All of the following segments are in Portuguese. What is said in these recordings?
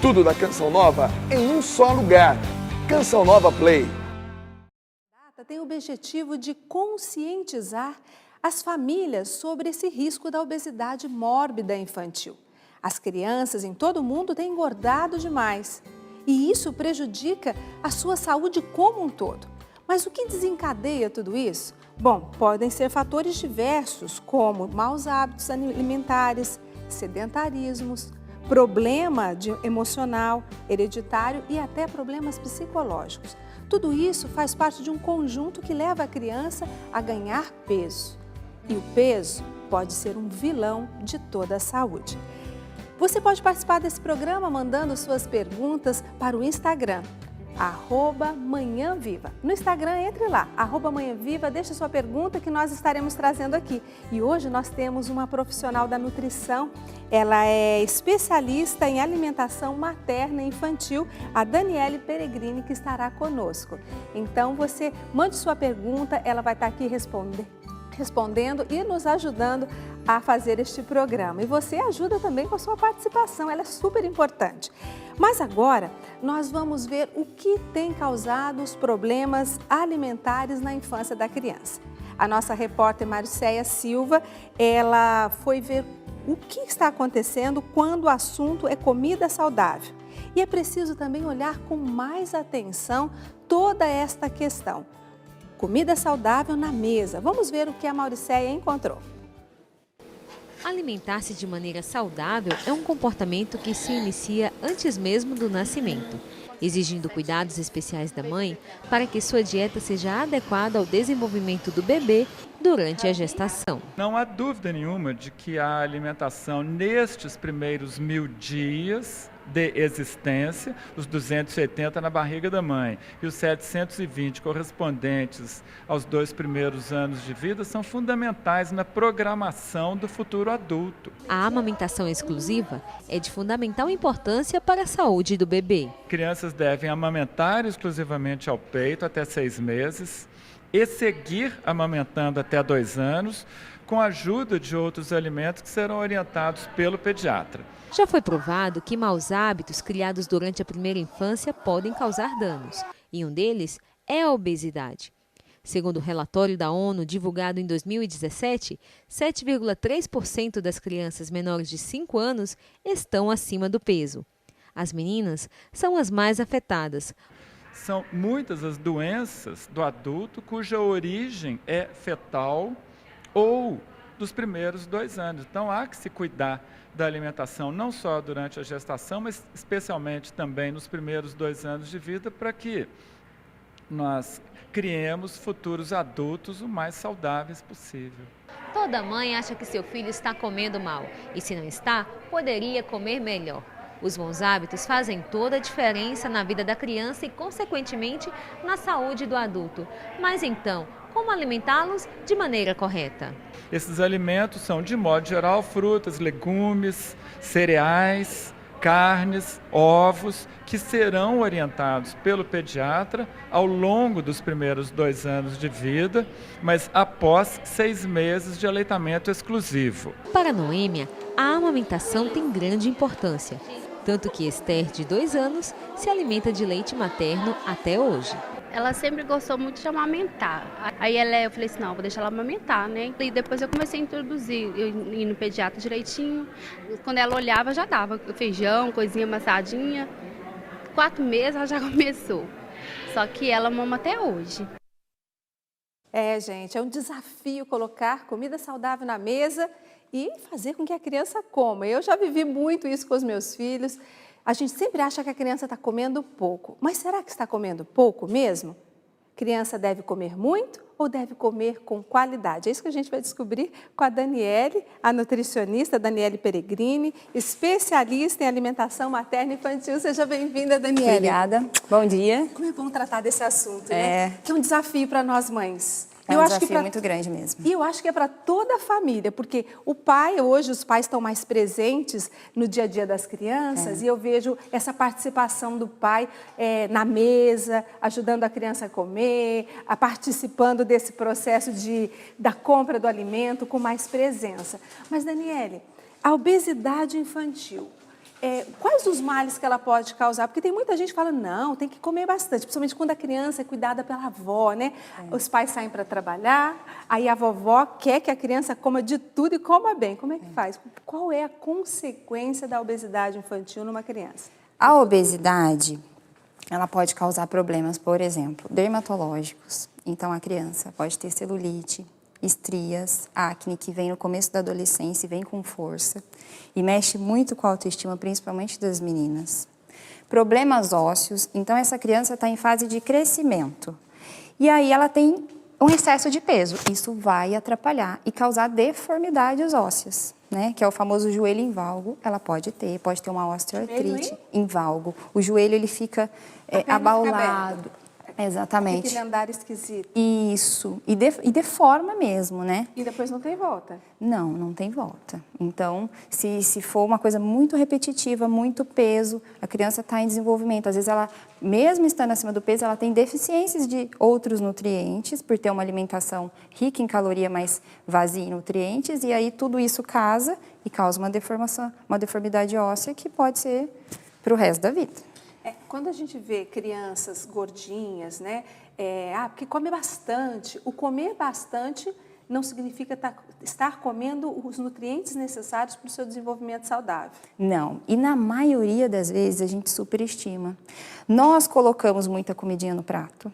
Tudo da Canção Nova em um só lugar. Canção Nova Play. A data tem o objetivo de conscientizar as famílias sobre esse risco da obesidade mórbida infantil. As crianças em todo o mundo têm engordado demais e isso prejudica a sua saúde como um todo. Mas o que desencadeia tudo isso? Bom, podem ser fatores diversos, como maus hábitos alimentares, sedentarismos, problema emocional, hereditário e até problemas psicológicos. Tudo isso faz parte de um conjunto que leva a criança a ganhar peso. E o peso pode ser um vilão de toda a saúde. Você pode participar desse programa mandando suas perguntas para o Instagram, @manhãviva. No Instagram, entre lá, @manhãviva, deixa sua pergunta que nós estaremos trazendo aqui. E hoje nós temos uma profissional da nutrição, ela é especialista em alimentação materna e infantil, a Daniele Peregrini, que estará conosco. Então você mande sua pergunta, ela vai estar aqui respondendo e nos ajudando a fazer este programa. E você ajuda também com a sua participação, ela é super importante. Mas agora nós vamos ver o que tem causado os problemas alimentares na infância da criança. A nossa repórter Maricéia Silva, ela foi ver o que está acontecendo quando o assunto é comida saudável. E é preciso também olhar com mais atenção toda esta questão. Comida saudável na mesa. Vamos ver o que a Maricéia encontrou. Alimentar-se de maneira saudável é um comportamento que se inicia antes mesmo do nascimento, exigindo cuidados especiais da mãe para que sua dieta seja adequada ao desenvolvimento do bebê durante a gestação. Não há dúvida nenhuma de que a alimentação nestes primeiros 1000 dias de existência, os 280 na barriga da mãe e os 720 correspondentes aos 2 primeiros anos de vida, são fundamentais na programação do futuro adulto. A amamentação exclusiva é de fundamental importância para a saúde do bebê. Crianças devem amamentar exclusivamente ao peito até 6 meses e seguir amamentando até 2 anos, com a ajuda de outros alimentos que serão orientados pelo pediatra. Já foi provado que maus hábitos criados durante a primeira infância podem causar danos, e um deles é a obesidade. Segundo o relatório da ONU divulgado em 2017, 7,3% das crianças menores de 5 anos estão acima do peso. As meninas são as mais afetadas. São muitas as doenças do adulto cuja origem é fetal ou dos primeiros 2 anos. Então há que se cuidar da alimentação não só durante a gestação, mas especialmente também nos primeiros 2 anos de vida, para que nós criemos futuros adultos o mais saudáveis possível. Toda mãe acha que seu filho está comendo mal e, se não está, poderia comer melhor. Os bons hábitos fazem toda a diferença na vida da criança e, consequentemente, na saúde do adulto. Mas então, como alimentá-los de maneira correta? Esses alimentos são, de modo geral, frutas, legumes, cereais, carnes, ovos, que serão orientados pelo pediatra ao longo dos primeiros 2 anos de vida, mas após 6 meses de aleitamento exclusivo. Para a Noêmia, a amamentação tem grande importância, tanto que Esther, de 2 anos, se alimenta de leite materno até hoje. Ela sempre gostou muito de amamentar. Aí eu falei assim, não, vou deixar ela amamentar, né? E depois eu comecei a introduzir, eu ia no pediatra direitinho. Quando ela olhava, já dava feijão, coisinha amassadinha. 4 meses ela já começou. Só que ela mama até hoje. Gente, é um desafio colocar comida saudável na mesa e fazer com que a criança coma. Eu já vivi muito isso com os meus filhos. A gente sempre acha que a criança está comendo pouco, mas será que está comendo pouco mesmo? Criança deve comer muito ou deve comer com qualidade? É isso que a gente vai descobrir com a Daniele, a nutricionista Daniele Peregrini, especialista em alimentação materna e infantil. Seja bem-vinda, Daniele. Obrigada. Bom dia. Como é bom tratar desse assunto, né? Que é um desafio para nós mães. É um desafio muito grande mesmo. E eu acho que é para toda a família, porque o pai, hoje os pais estão mais presentes no dia a dia das crianças e eu vejo essa participação do pai na mesa, ajudando a criança a comer, participando desse processo da compra do alimento com mais presença. Mas, Daniele, a obesidade infantil Quais os males que ela pode causar? Porque tem muita gente que fala, não, tem que comer bastante, principalmente quando a criança é cuidada pela avó, né? Os pais saem para trabalhar, aí a vovó quer que a criança coma de tudo e coma bem. Como é que faz? Qual é a consequência da obesidade infantil numa criança? A obesidade, ela pode causar problemas, por exemplo, dermatológicos. Então, a criança pode ter celulite, estrias, acne, que vem no começo da adolescência e vem com força. E mexe muito com a autoestima, principalmente das meninas. Problemas ósseos, então essa criança está em fase de crescimento. E aí ela tem um excesso de peso. Isso vai atrapalhar e causar deformidades ósseas, né? Que é o famoso joelho em valgo. Ela pode ter uma osteoartrite em valgo. O joelho ele fica abaulado. Exatamente. Aquele andar esquisito. Isso. E deforma mesmo, né? E depois não tem volta? Não, não tem volta. Então, se for uma coisa muito repetitiva, muito peso, a criança está em desenvolvimento. Às vezes, ela, mesmo estando acima do peso, ela tem deficiências de outros nutrientes, por ter uma alimentação rica em caloria, mas vazia em nutrientes, e aí tudo isso casa e causa uma deformação, uma deformidade óssea que pode ser para o resto da vida. Quando a gente vê crianças gordinhas, né? Porque come bastante. O comer bastante não significa estar comendo os nutrientes necessários para o seu desenvolvimento saudável. Não. E na maioria das vezes a gente superestima. Nós colocamos muita comidinha no prato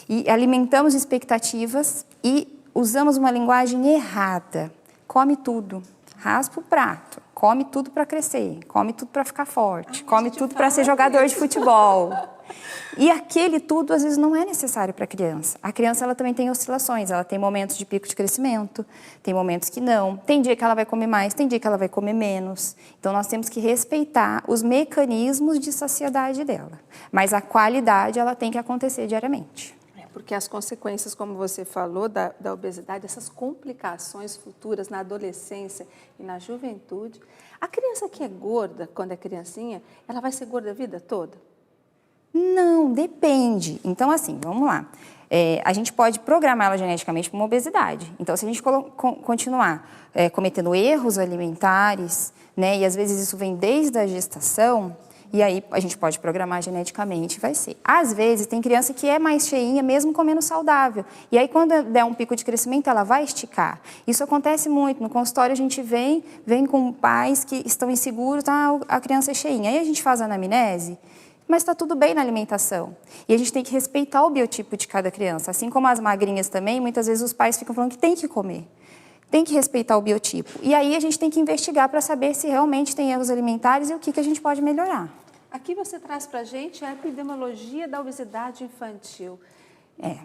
e alimentamos expectativas e usamos uma linguagem errada. Come tudo. Raspa o prato, come tudo para crescer, come tudo para ficar forte, come tudo para ser jogador de futebol. E aquele tudo, às vezes, não é necessário para a criança. A criança ela também tem oscilações, ela tem momentos de pico de crescimento, tem momentos que não. Tem dia que ela vai comer mais, tem dia que ela vai comer menos. Então, nós temos que respeitar os mecanismos de saciedade dela. Mas a qualidade, ela tem que acontecer diariamente. Porque as consequências, como você falou, da obesidade, essas complicações futuras na adolescência e na juventude. A criança que é gorda, quando é criancinha, ela vai ser gorda a vida toda? Não, depende. Então, assim, vamos lá. A gente pode programar ela geneticamente para uma obesidade. Então, se a gente continuar cometendo erros alimentares, né, e às vezes isso vem desde a gestação, e aí a gente pode programar geneticamente, vai ser. Às vezes tem criança que é mais cheinha mesmo comendo saudável. E aí quando der um pico de crescimento, ela vai esticar. Isso acontece muito. No consultório a gente vem com pais que estão inseguros, a criança é cheinha. Aí a gente faz a anamnese, mas está tudo bem na alimentação. E a gente tem que respeitar o biotipo de cada criança. Assim como as magrinhas também, muitas vezes os pais ficam falando que tem que comer. Tem que respeitar o biotipo. E aí a gente tem que investigar para saber se realmente tem erros alimentares e o que a gente pode melhorar. Aqui você traz para a gente a epidemiologia da obesidade infantil.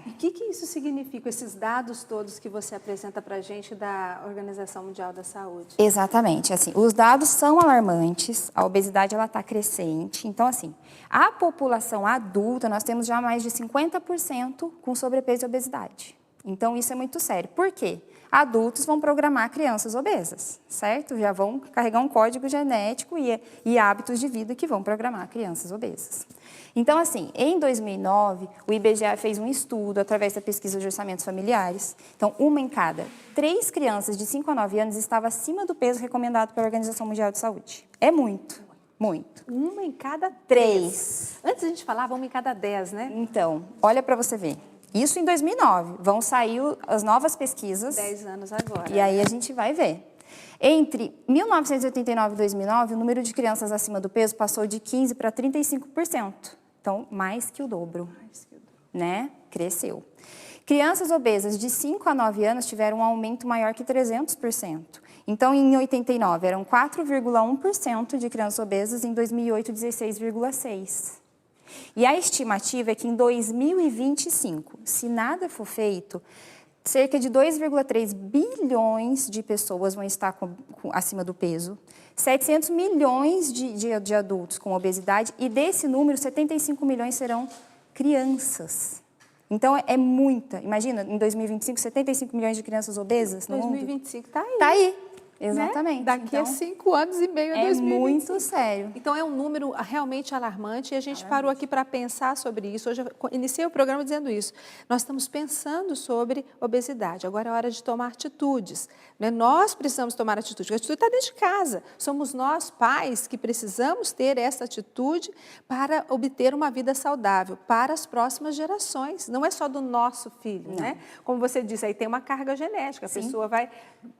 O que isso significa, esses dados todos que você apresenta para a gente da Organização Mundial da Saúde? Exatamente. Assim, os dados são alarmantes, a obesidade está crescente. Então, assim, a população adulta, nós temos já mais de 50% com sobrepeso e obesidade. Então, isso é muito sério. Por quê? Adultos vão programar crianças obesas, certo? Já vão carregar um código genético e hábitos de vida que vão programar crianças obesas. Então, assim, em 2009, o IBGE fez um estudo através da pesquisa de orçamentos familiares. Então, 1 em cada 3 crianças de 5 a 9 anos estava acima do peso recomendado pela Organização Mundial de Saúde. É muito, muito. 1 em cada 3. Antes a gente falava 1 em cada 10, né? Então, olha para você ver. Isso em 2009. Vão sair as novas pesquisas. 10 anos agora. E aí a gente vai ver. Entre 1989 e 2009, o número de crianças acima do peso passou de 15% para 35%. Então, mais que o dobro. Né? Cresceu. Crianças obesas de 5 a 9 anos tiveram um aumento maior que 300%. Então, em 89, eram 4,1% de crianças obesas, em 2008, 16,6%. E a estimativa é que em 2025, se nada for feito, cerca de 2,3 bilhões de pessoas vão estar acima do peso, 700 milhões de adultos com obesidade, e desse número, 75 milhões serão crianças. Então, é muita. Imagina, em 2025, 75 milhões de crianças obesas no mundo. 2025 está aí. Está aí. Exatamente. Né? Daqui a Então, 5 anos e meio é é 2025. muito sério. Então, é um número realmente alarmante e a gente parou aqui para pensar sobre isso. Hoje eu iniciei o programa dizendo isso. Nós estamos pensando sobre obesidade. Agora é hora de tomar atitudes. Né? Nós precisamos tomar atitude. A atitude está dentro de casa. Somos nós, pais, que precisamos ter essa atitude para obter uma vida saudável para as próximas gerações. Não é só do nosso filho, né? Como você disse, aí tem uma carga genética. A pessoa vai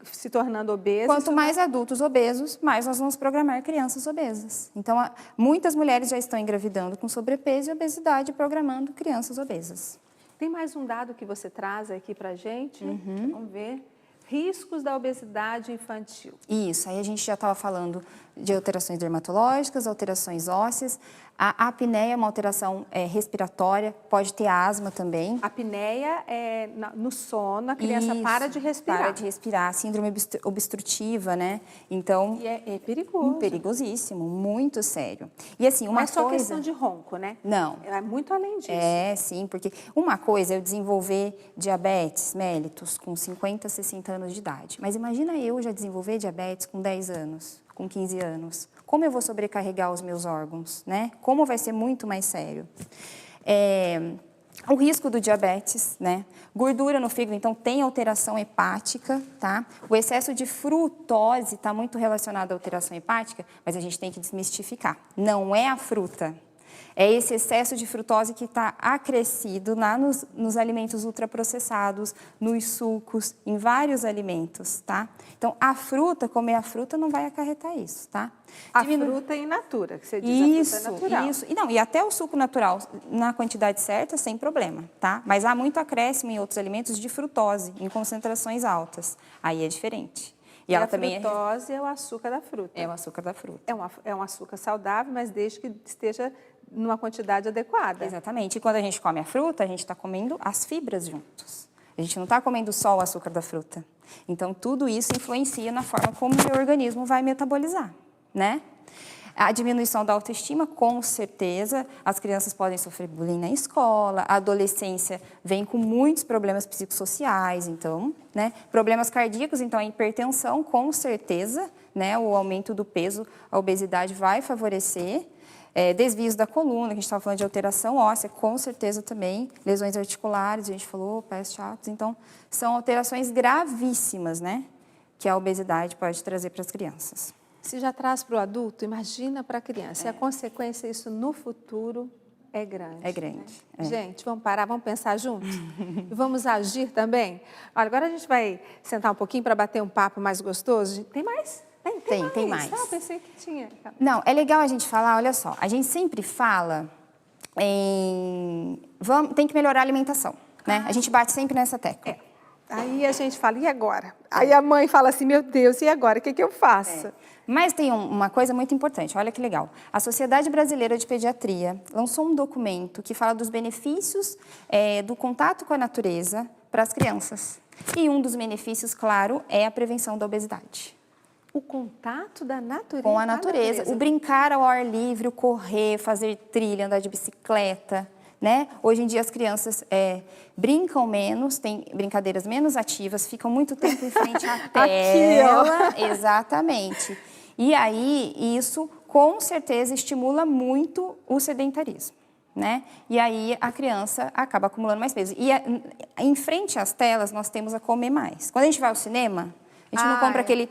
se tornando obesa. Quanto mais adultos obesos, mais nós vamos programar crianças obesas. Então, muitas mulheres já estão engravidando com sobrepeso e obesidade, programando crianças obesas. Tem mais um dado que você traz aqui para a gente? Vamos ver. Riscos da obesidade infantil. Isso, aí a gente já estava falando de alterações dermatológicas, alterações ósseas. A apneia é uma alteração respiratória, pode ter asma também. A apneia é no sono, a criança para de respirar. Para de respirar, síndrome obstrutiva, né? Então, E é perigoso. perigosíssimo, muito sério. E assim, uma Não é só coisa... questão de ronco, né? Não. É muito além disso. É, sim, porque uma coisa é eu desenvolver diabetes mellitus com 50, 60 anos de idade. Mas imagina eu já desenvolver diabetes com 10 anos, com 15 anos. Como eu vou sobrecarregar os meus órgãos, né? Como vai ser muito mais sério. O risco do diabetes, né? Gordura no fígado, então tem alteração hepática, tá? O excesso de frutose está muito relacionado à alteração hepática, mas a gente tem que desmistificar. Não é a fruta. É esse excesso de frutose que está acrescido nos alimentos ultraprocessados, nos sucos, em vários alimentos, tá? Então, comer a fruta não vai acarretar isso, tá? A fruta in natura, que você diz, a fruta é natural. Isso. E até o suco natural, na quantidade certa, sem problema, tá? Mas há muito acréscimo em outros alimentos de frutose, em concentrações altas. Aí é diferente. E ela também frutose é o açúcar da fruta. É o açúcar da fruta. É um açúcar saudável, mas desde que esteja numa quantidade adequada. Exatamente. E quando a gente come a fruta, a gente está comendo as fibras juntos. A gente não está comendo só o açúcar da fruta. Então, tudo isso influencia na forma como o meu organismo vai metabolizar, né? A diminuição da autoestima, com certeza, as crianças podem sofrer bullying na escola, a adolescência vem com muitos problemas psicossociais, então, né? Problemas cardíacos, então a hipertensão, com certeza, né? O aumento do peso, a obesidade vai favorecer. Desvios da coluna, que a gente estava falando de alteração óssea, com certeza também, lesões articulares, a gente falou, pés chatos, então, são alterações gravíssimas, né? Que a obesidade pode trazer para as crianças. Se já traz para o adulto, imagina para a criança. E a consequência disso no futuro é grande. É grande. Né? Gente, vamos parar, vamos pensar juntos? E vamos agir também? Olha, agora a gente vai sentar um pouquinho para bater um papo mais gostoso. Tem mais? Tem mais. Ah, pensei que tinha. Não, é legal a gente falar, olha só, a gente sempre fala tem que melhorar a alimentação, né? A gente bate sempre nessa tecla. Aí a gente fala, e agora? Aí a mãe fala assim, meu Deus, e agora? O que eu faço? Mas tem uma coisa muito importante, olha que legal. A Sociedade Brasileira de Pediatria lançou um documento que fala dos benefícios do contato com a natureza para as crianças. E um dos benefícios, claro, é a prevenção da obesidade. O contato da natureza. Com a natureza. O brincar ao ar livre, o correr, fazer trilha, andar de bicicleta, né? Hoje em dia as crianças brincam menos, têm brincadeiras menos ativas, ficam muito tempo em frente à tela. Aqui, ó. Exatamente. E aí, isso com certeza estimula muito o sedentarismo, né? E aí a criança acaba acumulando mais peso. E em frente às telas nós temos a comer mais. Quando a gente vai ao cinema, a gente não compra aquele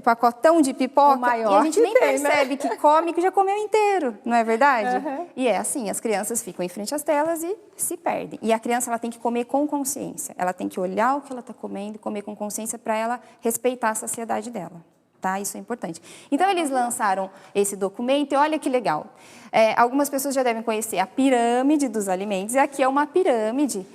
pacotão de pipoca e a gente nem percebe que come, que já comeu inteiro, não é verdade? E é assim, as crianças ficam em frente às telas e se perdem. E a criança ela tem que comer com consciência, ela tem que olhar o que ela está comendo e comer com consciência para ela respeitar a saciedade dela. Tá? Isso é importante. Então, eles lançaram esse documento e olha que legal. Algumas pessoas já devem conhecer a pirâmide dos alimentos, e aqui é uma pirâmide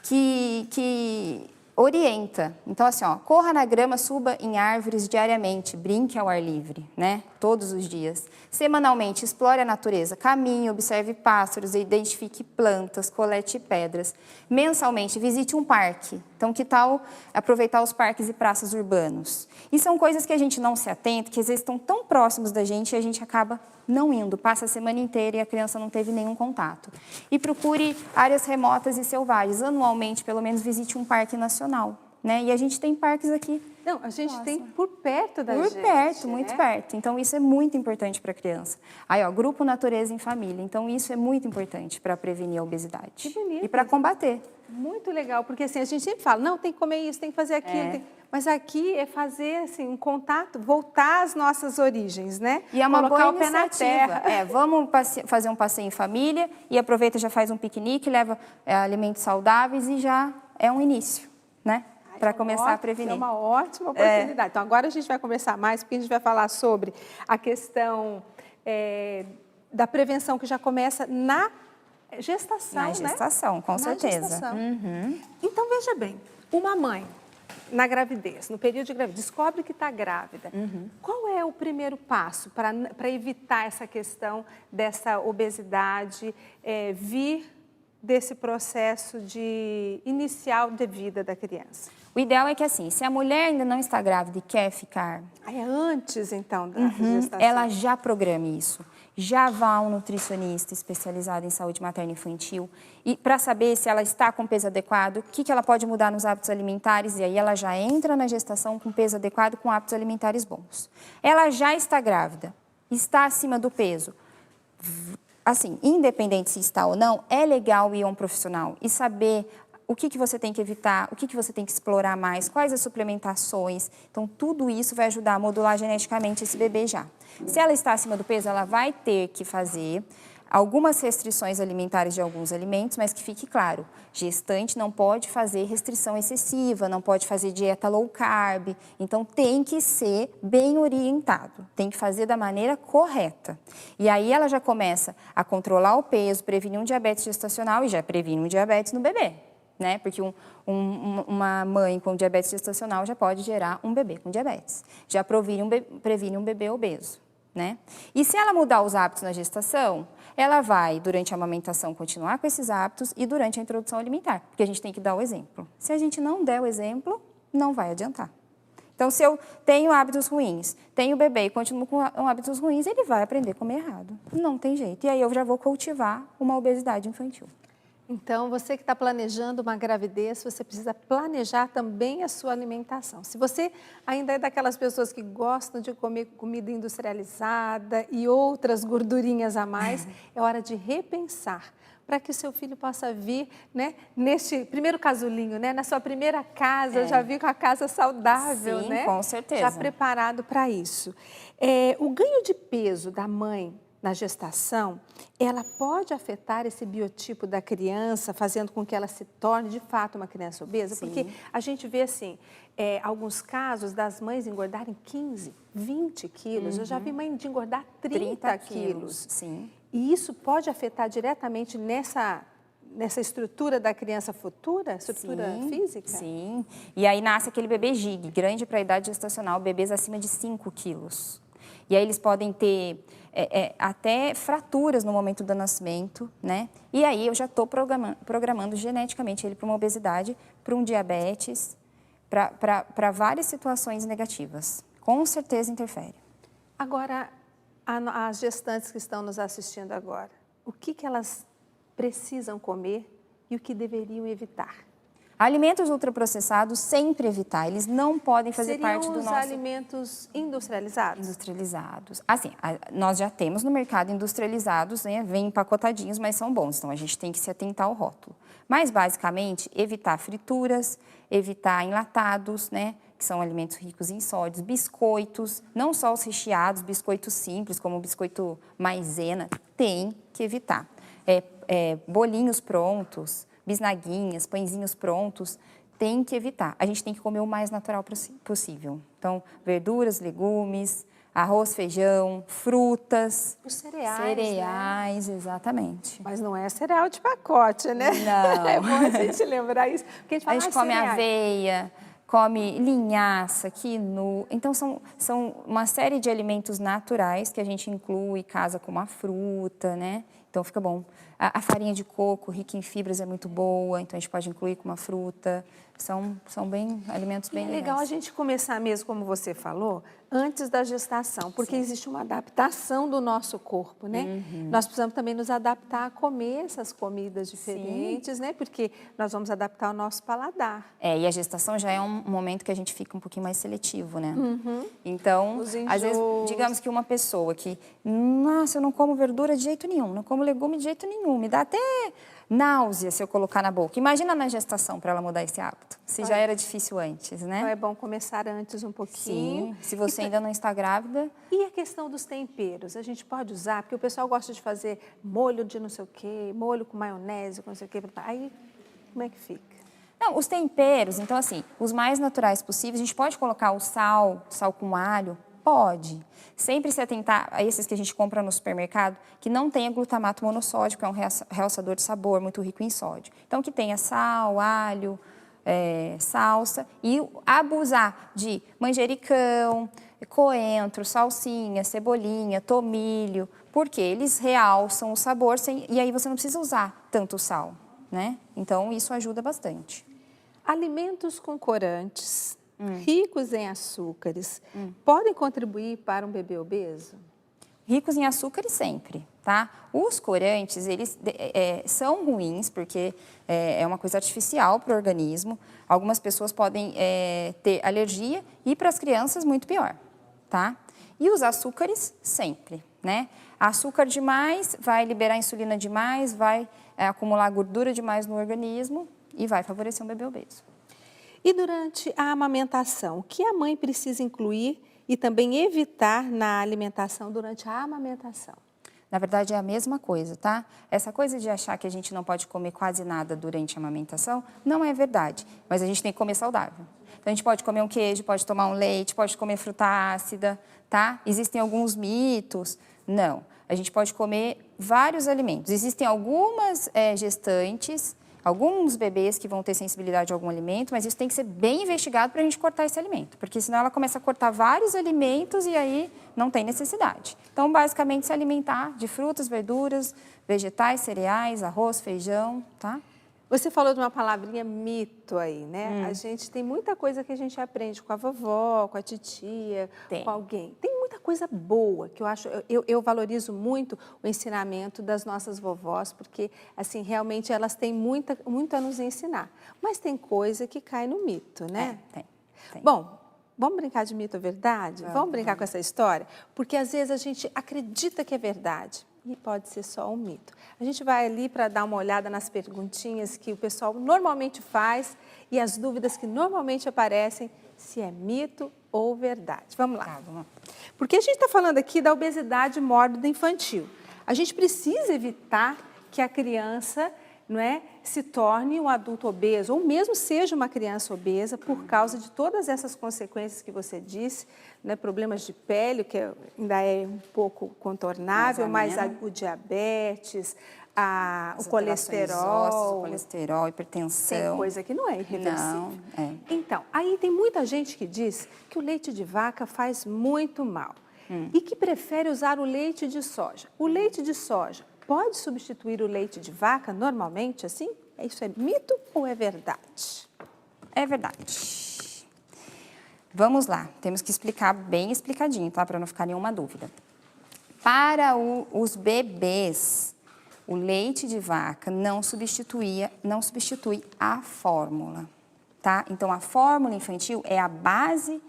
que orienta. Então, assim, ó, corra na grama, suba em árvores diariamente, brinque ao ar livre, né? Todos os dias. Semanalmente, explore a natureza, caminhe, observe pássaros, identifique plantas, colete pedras. Mensalmente, visite um parque. Então, que tal aproveitar os parques e praças urbanos? E são coisas que a gente não se atenta, que às vezes estão tão próximos da gente e a gente acaba não indo, passa a semana inteira e a criança não teve nenhum contato. E procure áreas remotas e selvagens. Anualmente, pelo menos, visite um parque nacional, né? E a gente tem parques aqui Não, a gente tem por perto da Por gente. perto, muito né? perto. Então, isso é muito importante para a criança. Aí, ó, grupo Natureza em Família. Então, isso é muito importante para prevenir a obesidade. Que bonito. E para combater. Muito legal, porque assim, a gente sempre fala, não, tem que comer isso, tem que fazer aquilo. Mas aqui é fazer assim, um contato, voltar às nossas origens, né? E é uma Colocar boa o pé na iniciativa. terra. Vamos fazer um passeio em família e aproveita, já faz um piquenique, leva alimentos saudáveis e já é um início, né? Para começar a prevenir. É uma ótima oportunidade. Então, agora a gente vai conversar mais, porque a gente vai falar sobre a questão da prevenção que já começa na gestação, Na gestação, né? com certeza. Gestação. Então, veja bem, uma mãe na gravidez, no período de gravidez, descobre que está grávida. Qual é o primeiro passo para evitar essa questão dessa obesidade vir desse processo inicial de vida da criança? O ideal é que, assim, se a mulher ainda não está grávida e quer ficar, Aí é antes, então, da gestação. ela já programe isso. Já vá a um nutricionista especializado em saúde materna e infantil e para saber se ela está com peso adequado, o que ela pode mudar nos hábitos alimentares, e aí ela já entra na gestação com peso adequado, com hábitos alimentares bons. Ela já está grávida, está acima do peso. Assim, independente se está ou não, é legal ir a um profissional e saber o que você tem que evitar, o que você tem que explorar mais, quais as suplementações. Então, tudo isso vai ajudar a modular geneticamente esse bebê já. Se ela está acima do peso, ela vai ter que fazer algumas restrições alimentares de alguns alimentos, mas que fique claro, gestante não pode fazer restrição excessiva, não pode fazer dieta low carb, então tem que ser bem orientado, tem que fazer da maneira correta. E aí ela já começa a controlar o peso, prevenir um diabetes gestacional e já previne um diabetes no bebê, né? Porque uma mãe com diabetes gestacional já pode gerar um bebê com diabetes, já previne um bebê obeso, né? E se ela mudar os hábitos na gestação, ela vai, durante a amamentação, continuar com esses hábitos e durante a introdução alimentar, porque a gente tem que dar o exemplo. Se a gente não der o exemplo, não vai adiantar. Então, se eu tenho hábitos ruins, tenho bebê e continuo com hábitos ruins, ele vai aprender a comer errado. Não tem jeito. E aí eu já vou cultivar uma obesidade infantil. Então, você que está planejando uma gravidez, você precisa planejar também a sua alimentação. Se você ainda é daquelas pessoas que gostam de comer comida industrializada e outras gordurinhas a mais, é hora de repensar para que o seu filho possa vir, né, neste primeiro casulinho, né, na sua primeira casa, já vir com a casa saudável, Sim, né? com certeza. Já preparado para isso. O ganho de peso da mãe na gestação, ela pode afetar esse biotipo da criança, fazendo com que ela se torne, de fato, uma criança obesa? Sim. Porque a gente vê, assim, alguns casos das mães engordarem 15, 20 quilos. Eu já vi mãe de engordar 30 quilos. Sim. E isso pode afetar diretamente nessa estrutura da criança futura, estrutura física? Sim. E aí nasce aquele bebê gig, grande para a idade gestacional, bebês acima de 5 quilos. E aí eles podem ter até fraturas no momento do nascimento, né? E aí eu já estou programando geneticamente ele para uma obesidade, para um diabetes, para várias situações negativas. Com certeza interfere. Agora, as gestantes que estão nos assistindo agora, o que elas precisam comer e o que deveriam evitar? Alimentos ultraprocessados, sempre evitar. Eles não podem fazer parte do nosso... Seriam os alimentos industrializados? Industrializados. Assim, nós já temos no mercado industrializados, né? Vêm empacotadinhos, mas são bons. Então, a gente tem que se atentar ao rótulo. Mas, basicamente, evitar frituras, evitar enlatados, né? Que são alimentos ricos em sódios, biscoitos, não só os recheados, biscoitos simples, como o biscoito maisena, tem que evitar. Bolinhos prontos, bisnaguinhas, pãezinhos prontos, tem que evitar. A gente tem que comer o mais natural possível. Então, verduras, legumes, arroz, feijão, frutas. Os cereais, Cereais, né? Exatamente. Mas não é cereal de pacote, né? Não. É bom a gente lembrar isso. Porque a gente fala, come cereais. aveia, come linhaça, quinoa. Então, são uma série de alimentos naturais que a gente inclui, casa com uma fruta, né? Então, fica bom. A farinha de coco, rica em fibras, é muito boa, então a gente pode incluir com uma fruta. São alimentos bem legais. É legal a gente começar mesmo, como você falou, antes da gestação, porque existe uma adaptação do nosso corpo, né? Nós precisamos também nos adaptar a comer essas comidas diferentes, né? Porque nós vamos adaptar o nosso paladar. E a gestação já é um um momento que a gente fica um pouquinho mais seletivo, né? Então, às vezes, digamos que uma pessoa que, nossa, eu não como verdura de jeito nenhum, não como legume de jeito nenhum, me dá até náusea se eu colocar na boca. Imagina na gestação para ela mudar esse hábito, se já era difícil antes, né? Então é bom começar antes um pouquinho. Sim, se você ainda não está grávida. E a questão dos temperos, a gente pode usar, porque o pessoal gosta de fazer molho de não sei o quê, molho com maionese, com não sei o quê, aí como é que fica? Não, os temperos, então assim, os mais naturais possíveis, a gente pode colocar o sal com alho? Pode. Sempre se atentar a esses que a gente compra no supermercado, que não tenha glutamato monossódico, é um realçador de sabor muito rico em sódio. Então, que tenha sal, alho, salsa, e abusar de manjericão, coentro, salsinha, cebolinha, tomilho, porque eles realçam o sabor e aí você não precisa usar tanto sal, né? Então, isso ajuda bastante. Alimentos com corantes, ricos em açúcares, podem contribuir para um bebê obeso? Ricos em açúcares sempre, tá? Os corantes, eles são ruins, porque é uma coisa artificial para o organismo. Algumas pessoas podem ter alergia e para as crianças muito pior, tá? E os açúcares sempre, né? Açúcar demais vai liberar insulina demais, vai acumular gordura demais no organismo e vai favorecer um bebê obeso. E durante a amamentação, o que a mãe precisa incluir e também evitar na alimentação durante a amamentação? Na verdade, é a mesma coisa, tá? Essa coisa de achar que a gente não pode comer quase nada durante a amamentação não é verdade, mas a gente tem que comer saudável. Então, a gente pode comer um queijo, pode tomar um leite, pode comer fruta ácida, tá? Existem alguns mitos? Não. A gente pode comer vários alimentos. Existem algumas gestantes, alguns bebês que vão ter sensibilidade a algum alimento, mas isso tem que ser bem investigado para a gente cortar esse alimento, porque senão ela começa a cortar vários alimentos e aí não tem necessidade. Então, basicamente, se alimentar de frutas, verduras, vegetais, cereais, arroz, feijão, tá? Você falou de uma palavrinha mito aí, né? A gente tem muita coisa que a gente aprende com a vovó, com a titia, com alguém. Tem muita coisa boa que eu acho, eu valorizo muito o ensinamento das nossas vovós, porque, assim, realmente elas têm muito a nos ensinar. Mas tem coisa que cai no mito, né? Tem. Bom, vamos brincar de mito ou verdade? Vamos brincar com essa história? Porque, às vezes, a gente acredita que é verdade. E pode ser só um mito. A gente vai ali para dar uma olhada nas perguntinhas que o pessoal normalmente faz e as dúvidas que normalmente aparecem, se é mito ou verdade. Vamos lá. Porque a gente está falando aqui da obesidade mórbida infantil. A gente precisa evitar que a criança, não é, se torne um adulto obeso, ou mesmo seja uma criança obesa, por causa de todas essas consequências que você disse, né, problemas de pele, que ainda é um pouco contornável, mas o diabetes, o colesterol, hipertensão. tem coisa que não é irreversível. Não, Então, aí tem muita gente que diz que o leite de vaca faz muito mal e que prefere usar o leite de soja. O leite de soja pode substituir o leite de vaca normalmente, assim? Isso é mito ou é verdade? É verdade. Vamos lá, temos que explicar bem explicadinho, tá? Para não ficar nenhuma dúvida. Para os bebês, o leite de vaca não substitui a fórmula, tá? Então, a fórmula infantil é a base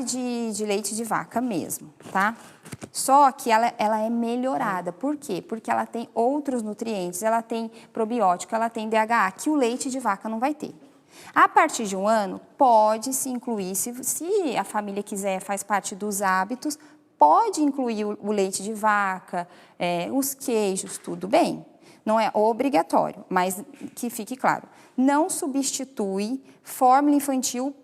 de leite de vaca mesmo, tá? Só que ela é melhorada. Por quê? Porque ela tem outros nutrientes, ela tem probiótico, ela tem DHA, que o leite de vaca não vai ter. A partir de 1 ano, pode se incluir, se a família quiser, faz parte dos hábitos, pode incluir o leite de vaca, os queijos, tudo bem. Não é obrigatório, mas que fique claro, não substitui fórmula infantil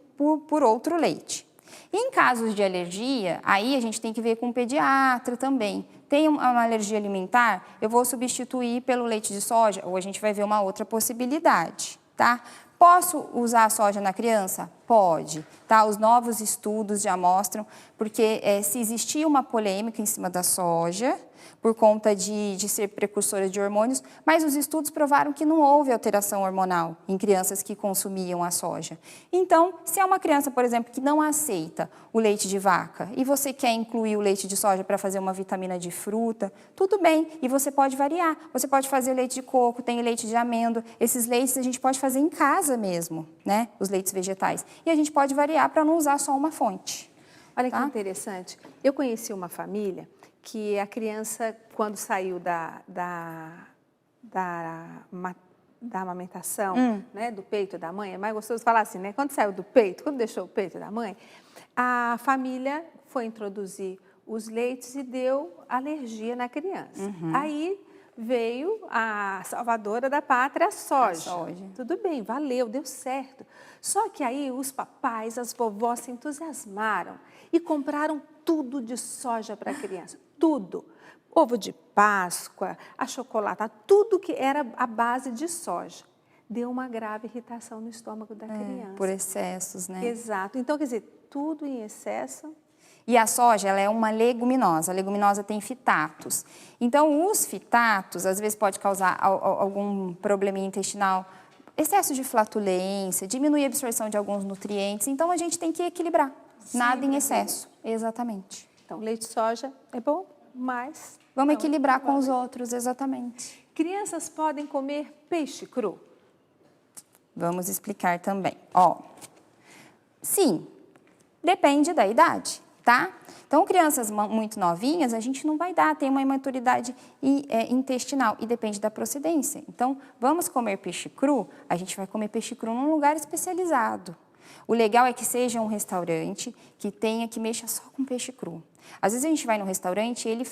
por outro leite. Em casos de alergia, aí a gente tem que ver com o pediatra também. Tem uma alergia alimentar, eu vou substituir pelo leite de soja, ou a gente vai ver uma outra possibilidade, tá? Posso usar a soja na criança? Pode, tá? Os novos estudos já mostram, porque se existia uma polêmica em cima da soja, por conta de ser precursora de hormônios, mas os estudos provaram que não houve alteração hormonal em crianças que consumiam a soja. Então, se é uma criança, por exemplo, que não aceita o leite de vaca e você quer incluir o leite de soja para fazer uma vitamina de fruta, tudo bem, e você pode variar. Você pode fazer o leite de coco, tem o leite de amêndoa, esses leites a gente pode fazer em casa mesmo, né? Os leites vegetais. E a gente pode variar para não usar só uma fonte. Olha que Tá? interessante. Eu conheci uma família que a criança, quando saiu da amamentação, né, do peito da mãe, é mais gostoso falar assim, né? Quando saiu do peito, quando deixou o peito da mãe, a família foi introduzir os leites e deu alergia na criança. Aí veio a salvadora da pátria, a soja. Tudo bem, valeu, deu certo. Só que aí os papais, as vovós se entusiasmaram e compraram tudo de soja para a criança, tudo. Ovo de Páscoa, achocolata, tudo que era a base de soja. Deu uma grave irritação no estômago da criança. Por excessos, né? Exato. Então, quer dizer, tudo em excesso. E a soja, ela é uma leguminosa. A leguminosa tem fitatos. Então, os fitatos, às vezes, pode causar algum probleminha intestinal, excesso de flatulência, diminuir a absorção de alguns nutrientes. Então, a gente tem que equilibrar. Nada em excesso. Exatamente. Então, leite de soja é bom, mas... Vamos equilibrar com os outros, exatamente. Crianças podem comer peixe cru? Vamos explicar também. Ó, sim, depende da idade, tá? Então, crianças muito novinhas, a gente não vai dar, tem uma imaturidade intestinal e depende da procedência. Então, vamos comer peixe cru, a gente vai comer peixe cru num lugar especializado. O legal é que seja um restaurante que mexa só com peixe cru. Às vezes a gente vai no restaurante e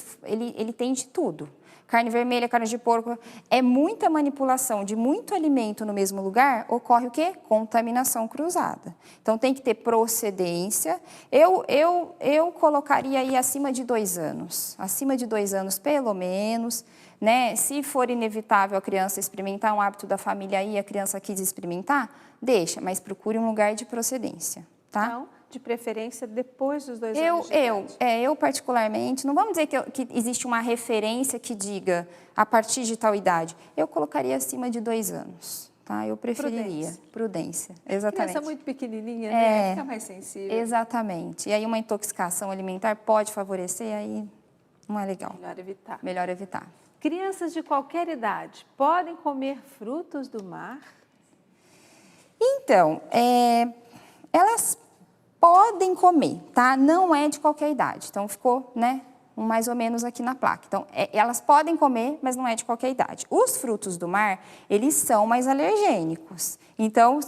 ele tem de tudo. Carne vermelha, carne de porco, é muita manipulação de muito alimento no mesmo lugar, ocorre o quê? Contaminação cruzada. Então, tem que ter procedência. Eu colocaria aí acima de 2 anos. Acima de 2 anos, pelo menos, né? Se for inevitável a criança experimentar, um hábito da família aí, a criança quis experimentar, deixa, mas procure um lugar de procedência, tá? Então, de preferência, depois dos 2 anos de idade. Eu particularmente, não vamos dizer que existe uma referência que diga a partir de tal idade. Eu colocaria acima de 2 anos, tá? Eu preferiria. Prudência, exatamente. Criança muito pequenininha, né? Fica mais sensível. Exatamente. E aí uma intoxicação alimentar pode favorecer, aí não é legal. Melhor evitar. Melhor evitar. Crianças de qualquer idade podem comer frutos do mar? Então, elas podem comer, tá? Não é de qualquer idade. Então, ficou, né, mais ou menos aqui na placa. Então, elas podem comer, mas não é de qualquer idade. Os frutos do mar, eles são mais alergênicos. Então,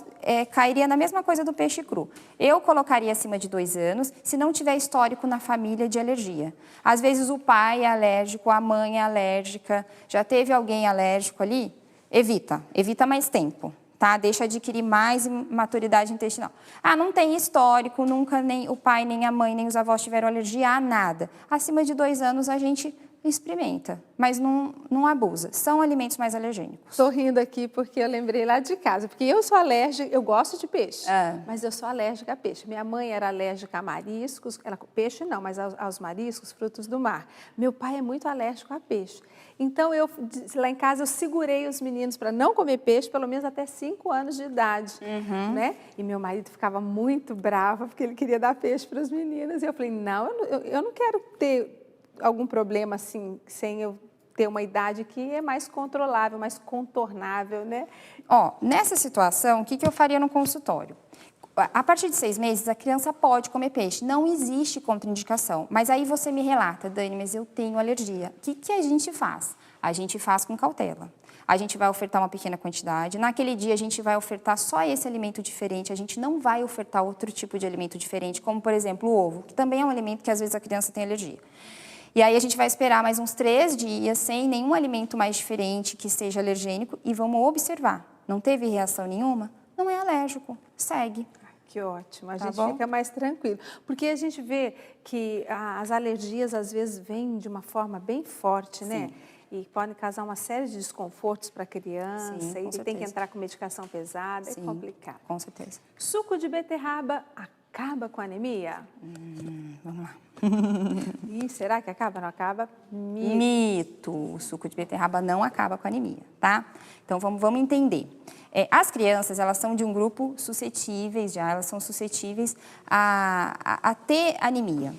cairia na mesma coisa do peixe cru. Eu colocaria acima de 2 anos, se não tiver histórico na família de alergia. Às vezes, o pai é alérgico, a mãe é alérgica, já teve alguém alérgico ali, evita mais tempo. Tá? Deixa adquirir mais maturidade intestinal. Não tem histórico, nunca nem o pai, nem a mãe, nem os avós tiveram alergia a nada. Acima de 2 anos a gente experimenta, mas não abusa. São alimentos mais alergênicos. Estou rindo aqui porque eu lembrei lá de casa, porque eu sou alérgica, eu gosto de peixe, mas eu sou alérgica a peixe. Minha mãe era alérgica a mariscos, peixe não, mas aos mariscos, frutos do mar. Meu pai é muito alérgico a peixe. Então, lá em casa, eu segurei os meninos para não comer peixe, pelo menos até 5 anos de idade, né? E meu marido ficava muito bravo, porque ele queria dar peixe para os meninos. E eu falei, não, eu não quero ter algum problema assim, sem eu ter uma idade que é mais controlável, mais contornável, né? Nessa situação, o que eu faria no consultório? A partir de 6 meses, a criança pode comer peixe. Não existe contraindicação. Mas aí você me relata, Dani, mas eu tenho alergia. O que a gente faz? A gente faz com cautela. A gente vai ofertar uma pequena quantidade. Naquele dia, a gente vai ofertar só esse alimento diferente. A gente não vai ofertar outro tipo de alimento diferente, como, por exemplo, o ovo, que também é um alimento que, às vezes, a criança tem alergia. E aí, a gente vai esperar mais uns 3 dias, sem nenhum alimento mais diferente que seja alergênico, e vamos observar. Não teve reação nenhuma? Não é alérgico. Segue. Que ótimo, a Tá gente bom? fica mais tranquilo. Porque a gente vê que as alergias, às vezes, vêm de uma forma bem forte, né? E podem causar uma série de desconfortos para a criança, Sim, com e tem que certeza. entrar com medicação pesada, é complicado. Com certeza. Suco de beterraba acaba com a anemia? Vamos lá. Ih, será que acaba? Não acaba? Mito. O suco de beterraba não acaba com a anemia, tá? Então, vamos entender. As crianças, elas são de um grupo suscetíveis elas são suscetíveis a ter anemia.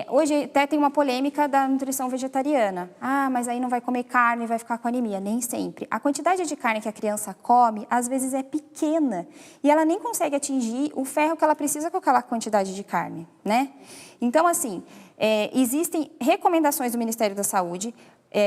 Hoje até tem uma polêmica da nutrição vegetariana. Ah, mas aí não vai comer carne e vai ficar com anemia. Nem sempre. A quantidade de carne que a criança come, às vezes é pequena. E ela nem consegue atingir o ferro que ela precisa com aquela quantidade de carne, né? Então, assim, existem recomendações do Ministério da Saúde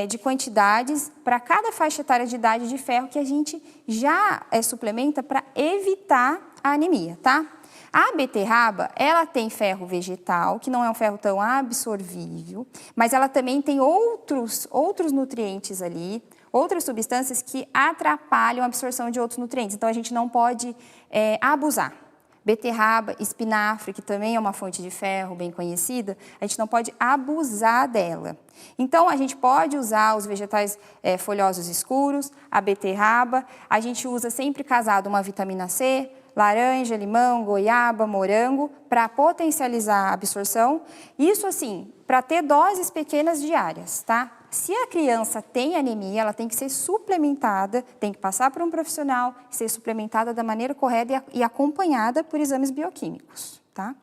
de quantidades para cada faixa etária de idade de ferro que a gente já suplementa para evitar a anemia, tá? A beterraba, ela tem ferro vegetal, que não é um ferro tão absorvível, mas ela também tem outros nutrientes ali, outras substâncias que atrapalham a absorção de outros nutrientes. Então, a gente não pode abusar. Beterraba, espinafre, que também é uma fonte de ferro bem conhecida, a gente não pode abusar dela. Então, a gente pode usar os vegetais folhosos escuros, a beterraba, a gente usa sempre casado uma vitamina C, laranja, limão, goiaba, morango, para potencializar a absorção. Isso, assim, para ter doses pequenas diárias, tá? Se a criança tem anemia, ela tem que ser suplementada, tem que passar por um profissional, ser suplementada da maneira correta e acompanhada por exames bioquímicos, tá?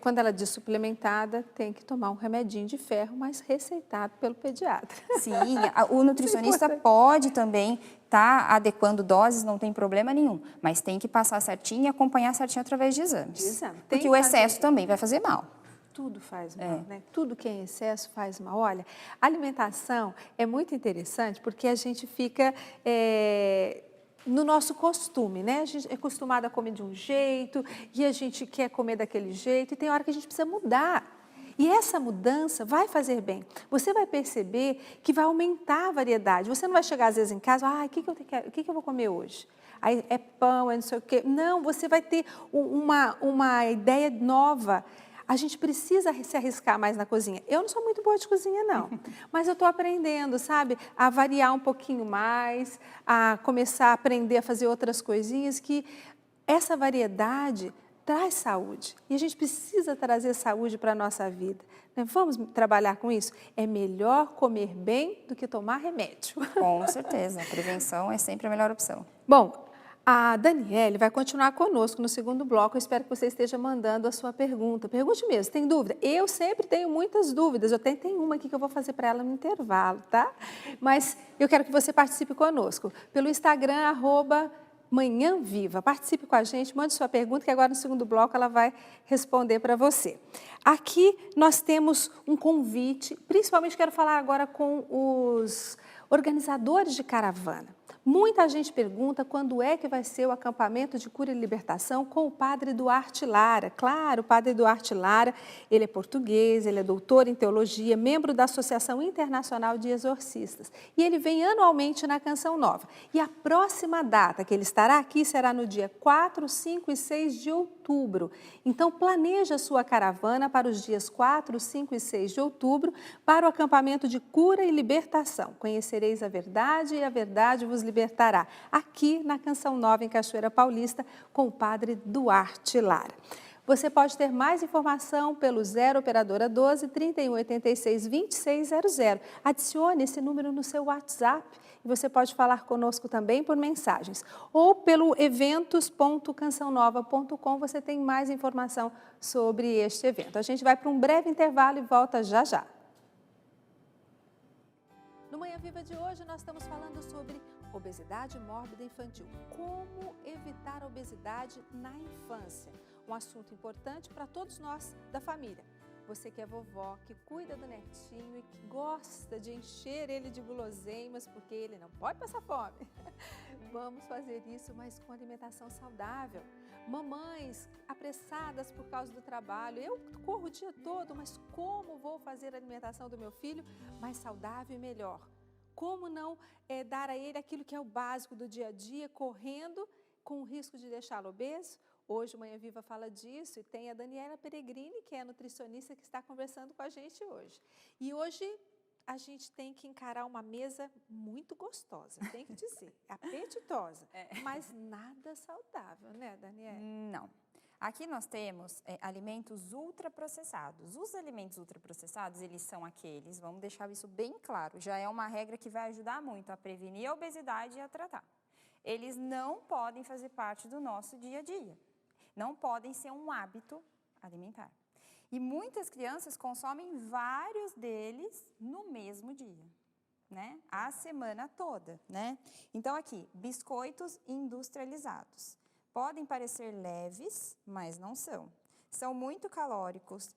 Quando ela diz suplementada, tem que tomar um remedinho de ferro, mas receitado pelo pediatra. Sim, o nutricionista pode também estar adequando doses, não tem problema nenhum, mas tem que passar certinho e acompanhar certinho através de exames. Porque o excesso também vai fazer mal. Tudo faz mal, né? Tudo que é em excesso faz mal. Olha, a alimentação é muito interessante porque a gente fica no nosso costume, né? A gente é acostumado a comer de um jeito e a gente quer comer daquele jeito e tem hora que a gente precisa mudar. E essa mudança vai fazer bem. Você vai perceber que vai aumentar a variedade. Você não vai chegar às vezes em casa, o que eu vou comer hoje? Aí é pão, é não sei o quê. Não, você vai ter uma ideia nova. A gente precisa se arriscar mais na cozinha. Eu não sou muito boa de cozinha, não. Mas eu estou aprendendo, sabe? A variar um pouquinho mais, a começar a aprender a fazer outras coisinhas que essa variedade traz saúde. E a gente precisa trazer saúde para a nossa vida. Né? Vamos trabalhar com isso? É melhor comer bem do que tomar remédio. Com certeza. A prevenção é sempre a melhor opção. Bom, a Daniele vai continuar conosco no segundo bloco. Eu espero que você esteja mandando a sua pergunta. Pergunte mesmo, tem dúvida? Eu sempre tenho muitas dúvidas. Eu até tenho uma aqui que eu vou fazer para ela no intervalo, tá? Mas eu quero que você participe conosco. Pelo Instagram, @Manhã Viva. Participe com a gente, mande sua pergunta, que agora no segundo bloco ela vai responder para você. Aqui nós temos um convite, principalmente quero falar agora com os organizadores de caravana. Muita gente pergunta quando é que vai ser o acampamento de cura e libertação com o padre Duarte Lara. Claro, o padre Duarte Lara, ele é português, ele é doutor em teologia, membro da Associação Internacional de Exorcistas. E ele vem anualmente na Canção Nova. E a próxima data que ele estará aqui será no dia 4, 5 e 6 de outubro. Então, planeje a sua caravana para os dias 4, 5 e 6 de outubro para o acampamento de cura e libertação. Conhecereis a verdade e a verdade vos libertará. Aqui na Canção Nova, em Cachoeira Paulista, com o padre Duarte Lara. Você pode ter mais informação pelo 0 Operadora 12 3186 2600. Adicione esse número no seu WhatsApp e você pode falar conosco também por mensagens. Ou pelo eventos.cançãonova.com você tem mais informação sobre este evento. A gente vai para um breve intervalo e volta já já. No Manhã Viva de hoje nós estamos falando sobre obesidade mórbida infantil. Como evitar a obesidade na infância? Um assunto importante para todos nós da família. Você que é vovó, que cuida do netinho e que gosta de encher ele de guloseimas, porque ele não pode passar fome. Vamos fazer isso, mas com alimentação saudável. Mamães apressadas por causa do trabalho, eu corro o dia todo, mas como vou fazer a alimentação do meu filho mais saudável e melhor? Como não dar a ele aquilo que é o básico do dia a dia, correndo com o risco de deixá-lo obeso? Hoje o Manhã Viva fala disso e tem a Daniela Peregrini, que é nutricionista, que está conversando com a gente hoje. E hoje a gente tem que encarar uma mesa muito gostosa, tem que dizer, apetitosa, mas nada saudável, né, Daniela? Não. Aqui nós temos alimentos ultraprocessados. Os alimentos ultraprocessados, eles são aqueles, vamos deixar isso bem claro, já é uma regra que vai ajudar muito a prevenir a obesidade e a tratar. Eles não podem fazer parte do nosso dia a dia, não podem ser um hábito alimentar. E muitas crianças consomem vários deles no mesmo dia, né? A semana toda, né? Então aqui, biscoitos industrializados. Podem parecer leves, mas não são. São muito calóricos,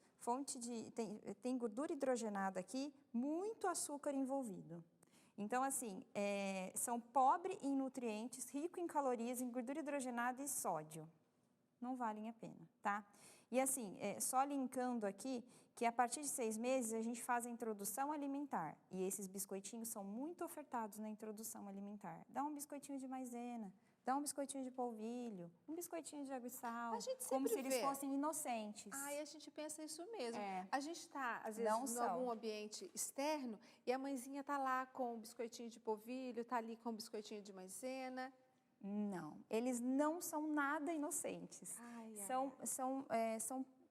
tem gordura hidrogenada aqui, muito açúcar envolvido. Então, assim, são pobres em nutrientes, ricos em calorias, em gordura hidrogenada e sódio. Não valem a pena, tá? E assim, só linkando aqui, que a partir de 6 meses a gente faz a introdução alimentar. E esses biscoitinhos são muito ofertados na introdução alimentar. Dá um biscoitinho de maisena, dá um biscoitinho de polvilho, um biscoitinho de água e sal, A gente como sempre se eles vê. fossem inocentes. Ai, a gente pensa isso mesmo. É. A gente está, às vezes, Não em são. algum ambiente externo e a mãezinha está lá com o biscoitinho de polvilho, está ali com o biscoitinho de maisena. Não, eles não são nada inocentes. Ai, ai,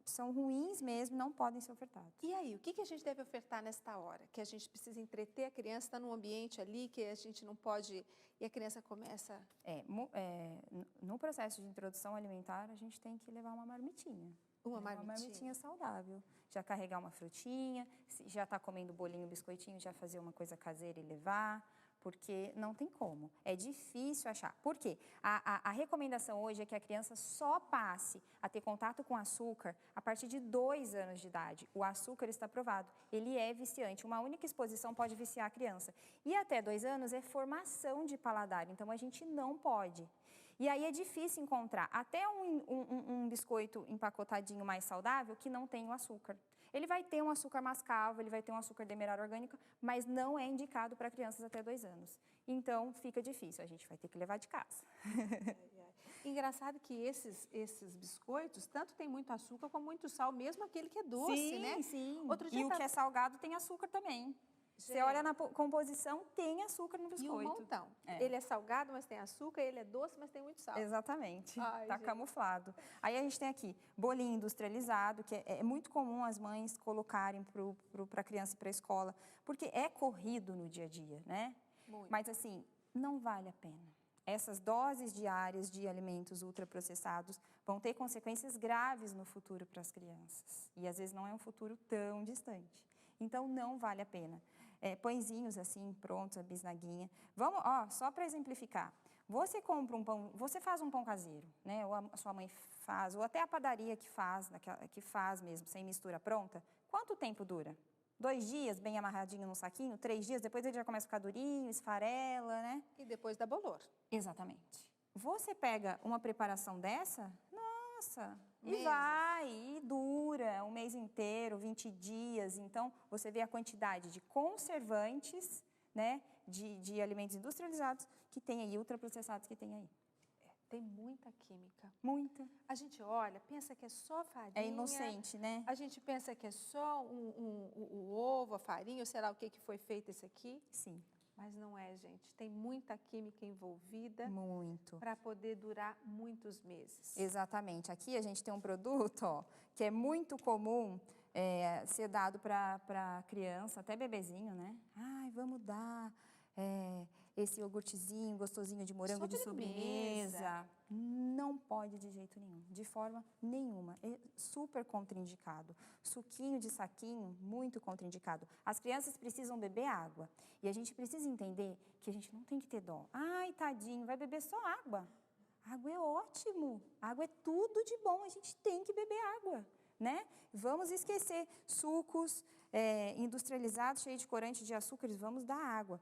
São ruins mesmo, não podem ser ofertados. E aí, o que a gente deve ofertar nesta hora? Que a gente precisa entreter a criança, está num ambiente ali que a gente não pode... E a criança começa... No processo de introdução alimentar, a gente tem que levar uma marmitinha. Uma Uma marmitinha. marmitinha saudável. Já carregar uma frutinha, se já está comendo bolinho, biscoitinho, já fazer uma coisa caseira e levar, porque não tem como. É difícil achar. Por quê? A recomendação hoje é que a criança só passe a ter contato com açúcar a partir de 2 anos de idade. O açúcar está provado. Ele é viciante. Uma única exposição pode viciar a criança. E até 2 anos é formação de paladar. Então, a gente não pode. E aí é difícil encontrar até um biscoito empacotadinho mais saudável que não tem o açúcar. Ele vai ter um açúcar mascavo, ele vai ter um açúcar demerara orgânica, mas não é indicado para crianças até 2 anos. Então, fica difícil, a gente vai ter que levar de casa. Engraçado que esses biscoitos, tanto tem muito açúcar como muito sal, mesmo aquele que é doce, né? Sim. Outro dia E o que é salgado tem açúcar também. Você Gente. olha na composição, tem açúcar no E um biscoito. montão. É. Ele é salgado, mas tem açúcar, ele é doce, mas tem muito sal. Exatamente, Ai, tá gente. camuflado. Aí a gente tem aqui bolinho industrializado, que é muito comum as mães colocarem para a criança ir para a escola, porque é corrido no dia a dia, né? Muito. Mas assim, não vale a pena. Essas doses diárias de alimentos ultraprocessados vão ter consequências graves no futuro para as crianças. E às vezes não é um futuro tão distante. Então, não vale a pena. Pãezinhos assim, prontos, a bisnaguinha. Vamos, só para exemplificar. Você compra um pão, você faz um pão caseiro, né? Ou a sua mãe faz, ou até a padaria que faz mesmo, sem mistura pronta. Quanto tempo dura? 2 dias, bem amarradinho no saquinho, 3 dias, depois ele já começa a ficar durinho, esfarela, né? E depois dá bolor. Exatamente. Você pega uma preparação dessa, nossa, Meses. e dura um mês inteiro, 20 dias. Então, você vê a quantidade de conservantes, né, de alimentos industrializados que tem aí, ultraprocessados que tem aí. Tem muita química. Muita. A gente olha, pensa que é só farinha. É inocente, né? A gente pensa que é só o ovo, a farinha, ou sei lá o que foi feito esse aqui. Sim. Mas não é, gente. Tem muita química envolvida. Muito. Para poder durar muitos meses. Exatamente. Aqui a gente tem um produto, que é muito comum ser dado para criança, até bebezinho, né? Ai, vamos dar esse iogurtezinho gostosinho de morango de sobremesa. Não pode de jeito nenhum, de forma nenhuma. É super contraindicado. Suquinho de saquinho, muito contraindicado. As crianças precisam beber água. E a gente precisa entender que a gente não tem que ter dó. Ai, tadinho, vai beber só água. Água é ótimo. Água é tudo de bom. A gente tem que beber água, né? Vamos esquecer sucos industrializados, cheios de corante de açúcares, vamos dar água.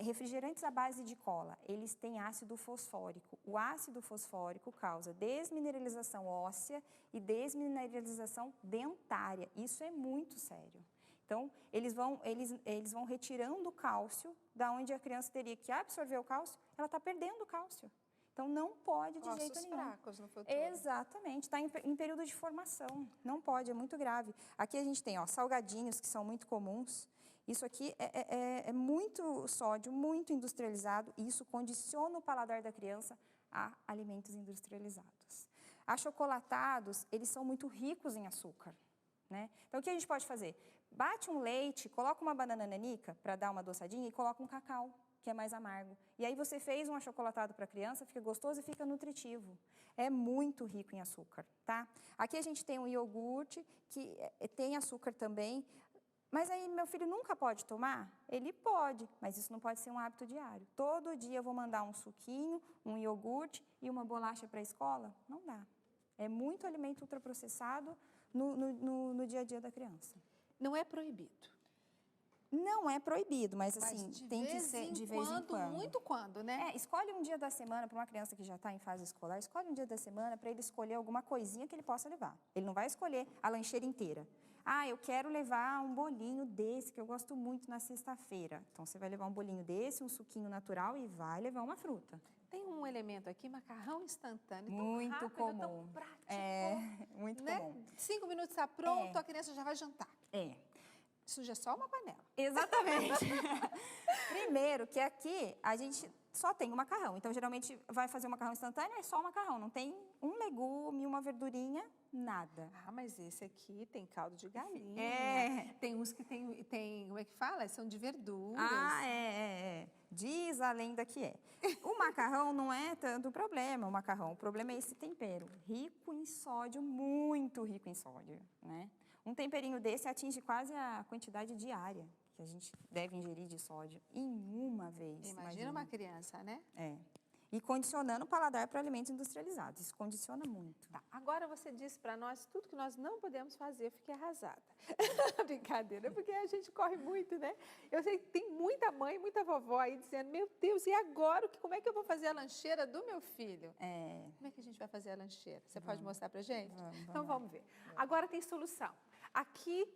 Refrigerantes à base de cola, eles têm ácido fosfórico. O ácido fosfórico causa desmineralização óssea e desmineralização dentária. Isso é muito sério. Então, eles vão retirando o cálcio, da onde a criança teria que absorver o cálcio, ela está perdendo o cálcio. Então, não pode de jeito nenhum. fracos no futuro. Exatamente, está em período de formação. Não pode, é muito grave. Aqui a gente tem salgadinhos, que são muito comuns. Isso aqui é muito sódio, muito industrializado, e isso condiciona o paladar da criança a alimentos industrializados. Achocolatados, eles são muito ricos em açúcar, né? Então, o que a gente pode fazer? Bate um leite, coloca uma banana nanica para dar uma adoçadinha e coloca um cacau, que é mais amargo. E aí você fez um achocolatado para a criança, fica gostoso e fica nutritivo. É muito rico em açúcar, tá? Aqui a gente tem um iogurte, que tem açúcar também. Mas aí meu filho nunca pode tomar? Ele pode, mas isso não pode ser um hábito diário. Todo dia eu vou mandar um suquinho, um iogurte e uma bolacha para a escola? Não dá. É muito alimento ultraprocessado no dia a dia da criança. Não é proibido. Não é proibido, mas assim, de tem que vez ser em de vez em quando. Muito quando, né? Escolhe um dia da semana para uma criança que já está em fase escolar, escolhe um dia da semana para ele escolher alguma coisinha que ele possa levar. Ele não vai escolher a lancheira inteira. Ah, eu quero levar um bolinho desse, que eu gosto muito na sexta-feira. Então, você vai levar um bolinho desse, um suquinho natural e vai levar uma fruta. Tem um elemento aqui, macarrão instantâneo, tão Muito rápido, comum. tão prático. Muito né? comum. 5 minutos está pronto, a criança já vai jantar. Suja só uma panela. Exatamente. Primeiro, que aqui a gente só tem o macarrão. Então, geralmente, vai fazer o macarrão instantâneo, é só o macarrão. Não tem um legume, uma verdurinha, nada. Ah, mas esse aqui tem caldo de galinha. Tem uns que tem, como é que fala? São de verduras. Diz a lenda que é. O macarrão não é tanto o problema, o problema é esse tempero. Rico em sódio, muito rico em sódio, né? Um temperinho desse atinge quase a quantidade diária que a gente deve ingerir de sódio em uma vez. Imagina uma criança, né? E condicionando o paladar para alimentos industrializados. Isso condiciona muito. Tá. Agora você disse para nós tudo que nós não podemos fazer. Eu fiquei arrasada. Brincadeira, porque a gente corre muito, né? Eu sei que tem muita mãe, muita vovó aí dizendo, meu Deus, e agora? Como é que eu vou fazer a lancheira do meu filho? Como é que a gente vai fazer a lancheira? Você pode mostrar para a gente? Então vamos ver. Agora tem solução. Aqui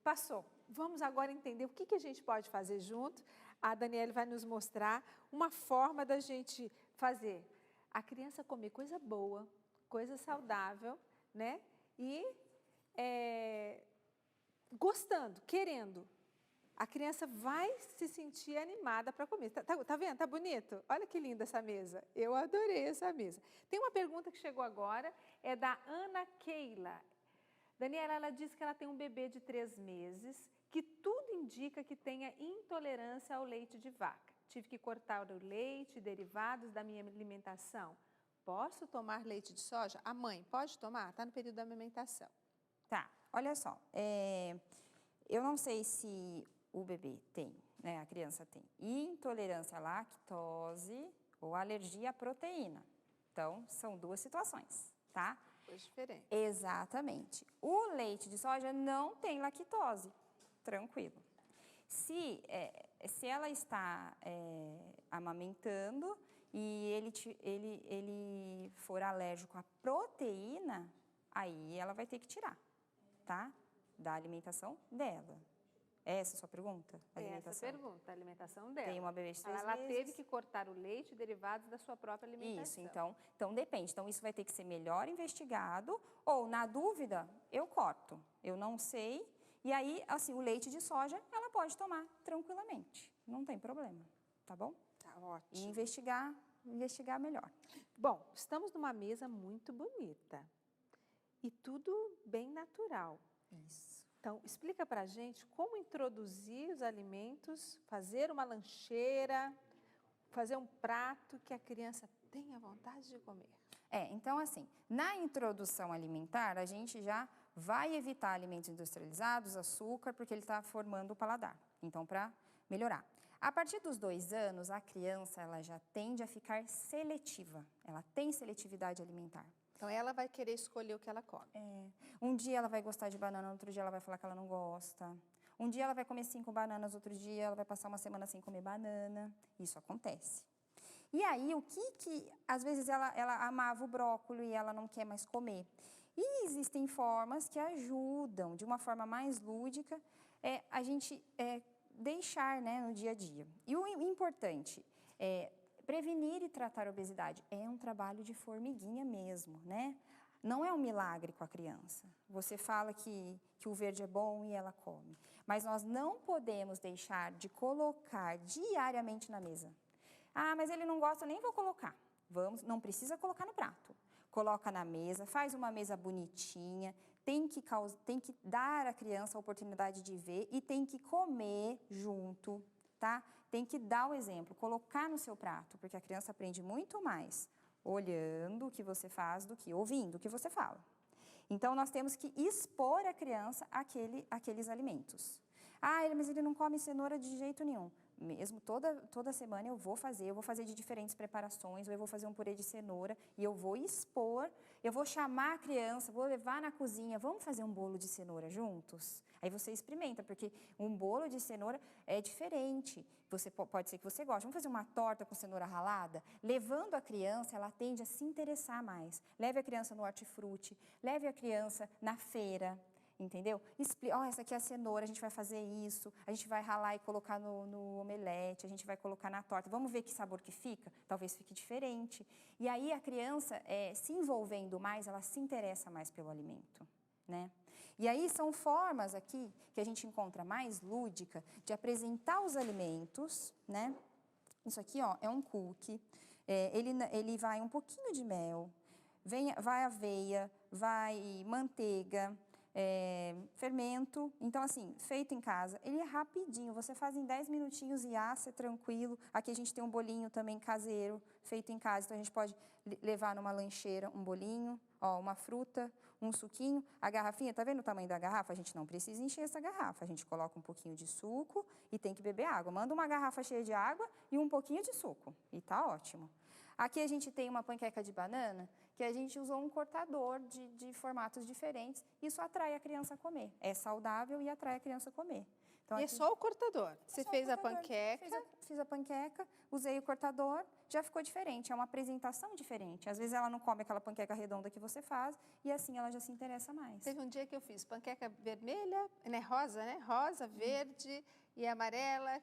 passou. Vamos agora entender o que a gente pode fazer junto. A Daniele vai nos mostrar uma forma da gente fazer a criança comer coisa boa, coisa saudável, né? E gostando, querendo. A criança vai se sentir animada para comer. Tá vendo? Tá bonito? Olha que linda essa mesa. Eu adorei essa mesa. Tem uma pergunta que chegou agora, é da Ana Keila. Daniela, ela diz que ela tem um bebê de 3 meses, que tudo indica que tenha intolerância ao leite de vaca. Tive que cortar o leite e derivados da minha alimentação. Posso tomar leite de soja? A mãe pode tomar? Está no período da amamentação. Tá, olha só. Eu não sei se o bebê tem, né, a criança tem intolerância à lactose ou alergia à proteína. Então, são 2 situações, tá? Coisa diferente. Exatamente. O leite de soja não tem lactose. Tranquilo. Se ela está amamentando e ele for alérgico à proteína, aí ela vai ter que tirar, tá? Da alimentação dela. Essa é a sua pergunta? Essa pergunta, a alimentação dela. Tem uma bebê de 3 meses. Ela teve que cortar o leite e derivados da sua própria alimentação. Isso, então depende. Então, isso vai ter que ser melhor investigado, ou, na dúvida, eu corto. Eu não sei. E aí, assim, o leite de soja, ela pode tomar tranquilamente. Não tem problema, tá bom? Tá ótimo. E investigar melhor. Bom, estamos numa mesa muito bonita. E tudo bem natural. Isso. Então, explica pra gente como introduzir os alimentos, fazer uma lancheira, fazer um prato que a criança tenha vontade de comer. Então, assim, na introdução alimentar, a gente já vai evitar alimentos industrializados, açúcar, porque ele está formando o paladar. Então, para melhorar. A partir dos 2 anos, a criança ela já tende a ficar seletiva. Ela tem seletividade alimentar. Então, ela vai querer escolher o que ela come. Um dia ela vai gostar de banana, outro dia ela vai falar que ela não gosta. Um dia ela vai comer 5 bananas, outro dia ela vai passar uma semana sem comer banana. Isso acontece. E aí, o que às vezes ela amava o brócolis e ela não quer mais comer. E existem formas que ajudam, de uma forma mais lúdica, a gente deixar, né, no dia a dia. E o importante é prevenir e tratar a obesidade. É um trabalho de formiguinha mesmo, né? Não é um milagre com a criança. Você fala que o verde é bom e ela come. Mas nós não podemos deixar de colocar diariamente na mesa. Ah, mas ele não gosta, nem vou colocar. Não precisa colocar no prato. coloca na mesa, faz uma mesa bonitinha, tem que dar à criança a oportunidade de ver e tem que comer junto, tá? Tem que dar o exemplo, colocar no seu prato, porque a criança aprende muito mais olhando o que você faz do que ouvindo o que você fala. Então, nós temos que expor a criança aqueles alimentos. Ah, mas ele não come cenoura de jeito nenhum. Mesmo toda semana eu vou fazer de diferentes preparações, ou eu vou fazer um purê de cenoura e eu vou expor, eu vou chamar a criança, vou levar na cozinha, vamos fazer um bolo de cenoura juntos? Aí você experimenta, porque um bolo de cenoura é diferente, pode ser que você goste. Vamos fazer uma torta com cenoura ralada? Levando a criança, ela tende a se interessar mais. Leve a criança no hortifruti, leve a criança na feira. Entendeu? Essa aqui é a cenoura, a gente vai fazer isso, a gente vai ralar e colocar no omelete, a gente vai colocar na torta. Vamos ver que sabor que fica? Talvez fique diferente. E aí a criança, se envolvendo mais, ela se interessa mais pelo alimento. Né? E aí são formas aqui que a gente encontra mais lúdica de apresentar os alimentos, né? Isso aqui, ó, é um cookie, ele vai um pouquinho de mel, vai aveia, vai manteiga, fermento. Então, assim, feito em casa, ele é rapidinho, você faz em 10 minutinhos e assa, é tranquilo. Aqui a gente tem um bolinho também caseiro, feito em casa, então a gente pode levar numa lancheira um bolinho, ó, uma fruta, um suquinho. A garrafinha, tá vendo o tamanho da garrafa? A gente não precisa encher essa garrafa, a gente coloca um pouquinho de suco e tem que beber água. Manda uma garrafa cheia de água e um pouquinho de suco, e tá ótimo. Aqui a gente tem uma panqueca de banana, que a gente usou um cortador de formatos diferentes. Isso atrai a criança a comer. É saudável e atrai a criança a comer. Então, e é só o cortador? Você fez a panqueca? Fiz a panqueca, usei o cortador, já ficou diferente. É uma apresentação diferente. Às vezes ela não come aquela panqueca redonda que você faz e assim ela já se interessa mais. Teve um dia que eu fiz panqueca vermelha, né, rosa, né? Rosa, verde e amarela,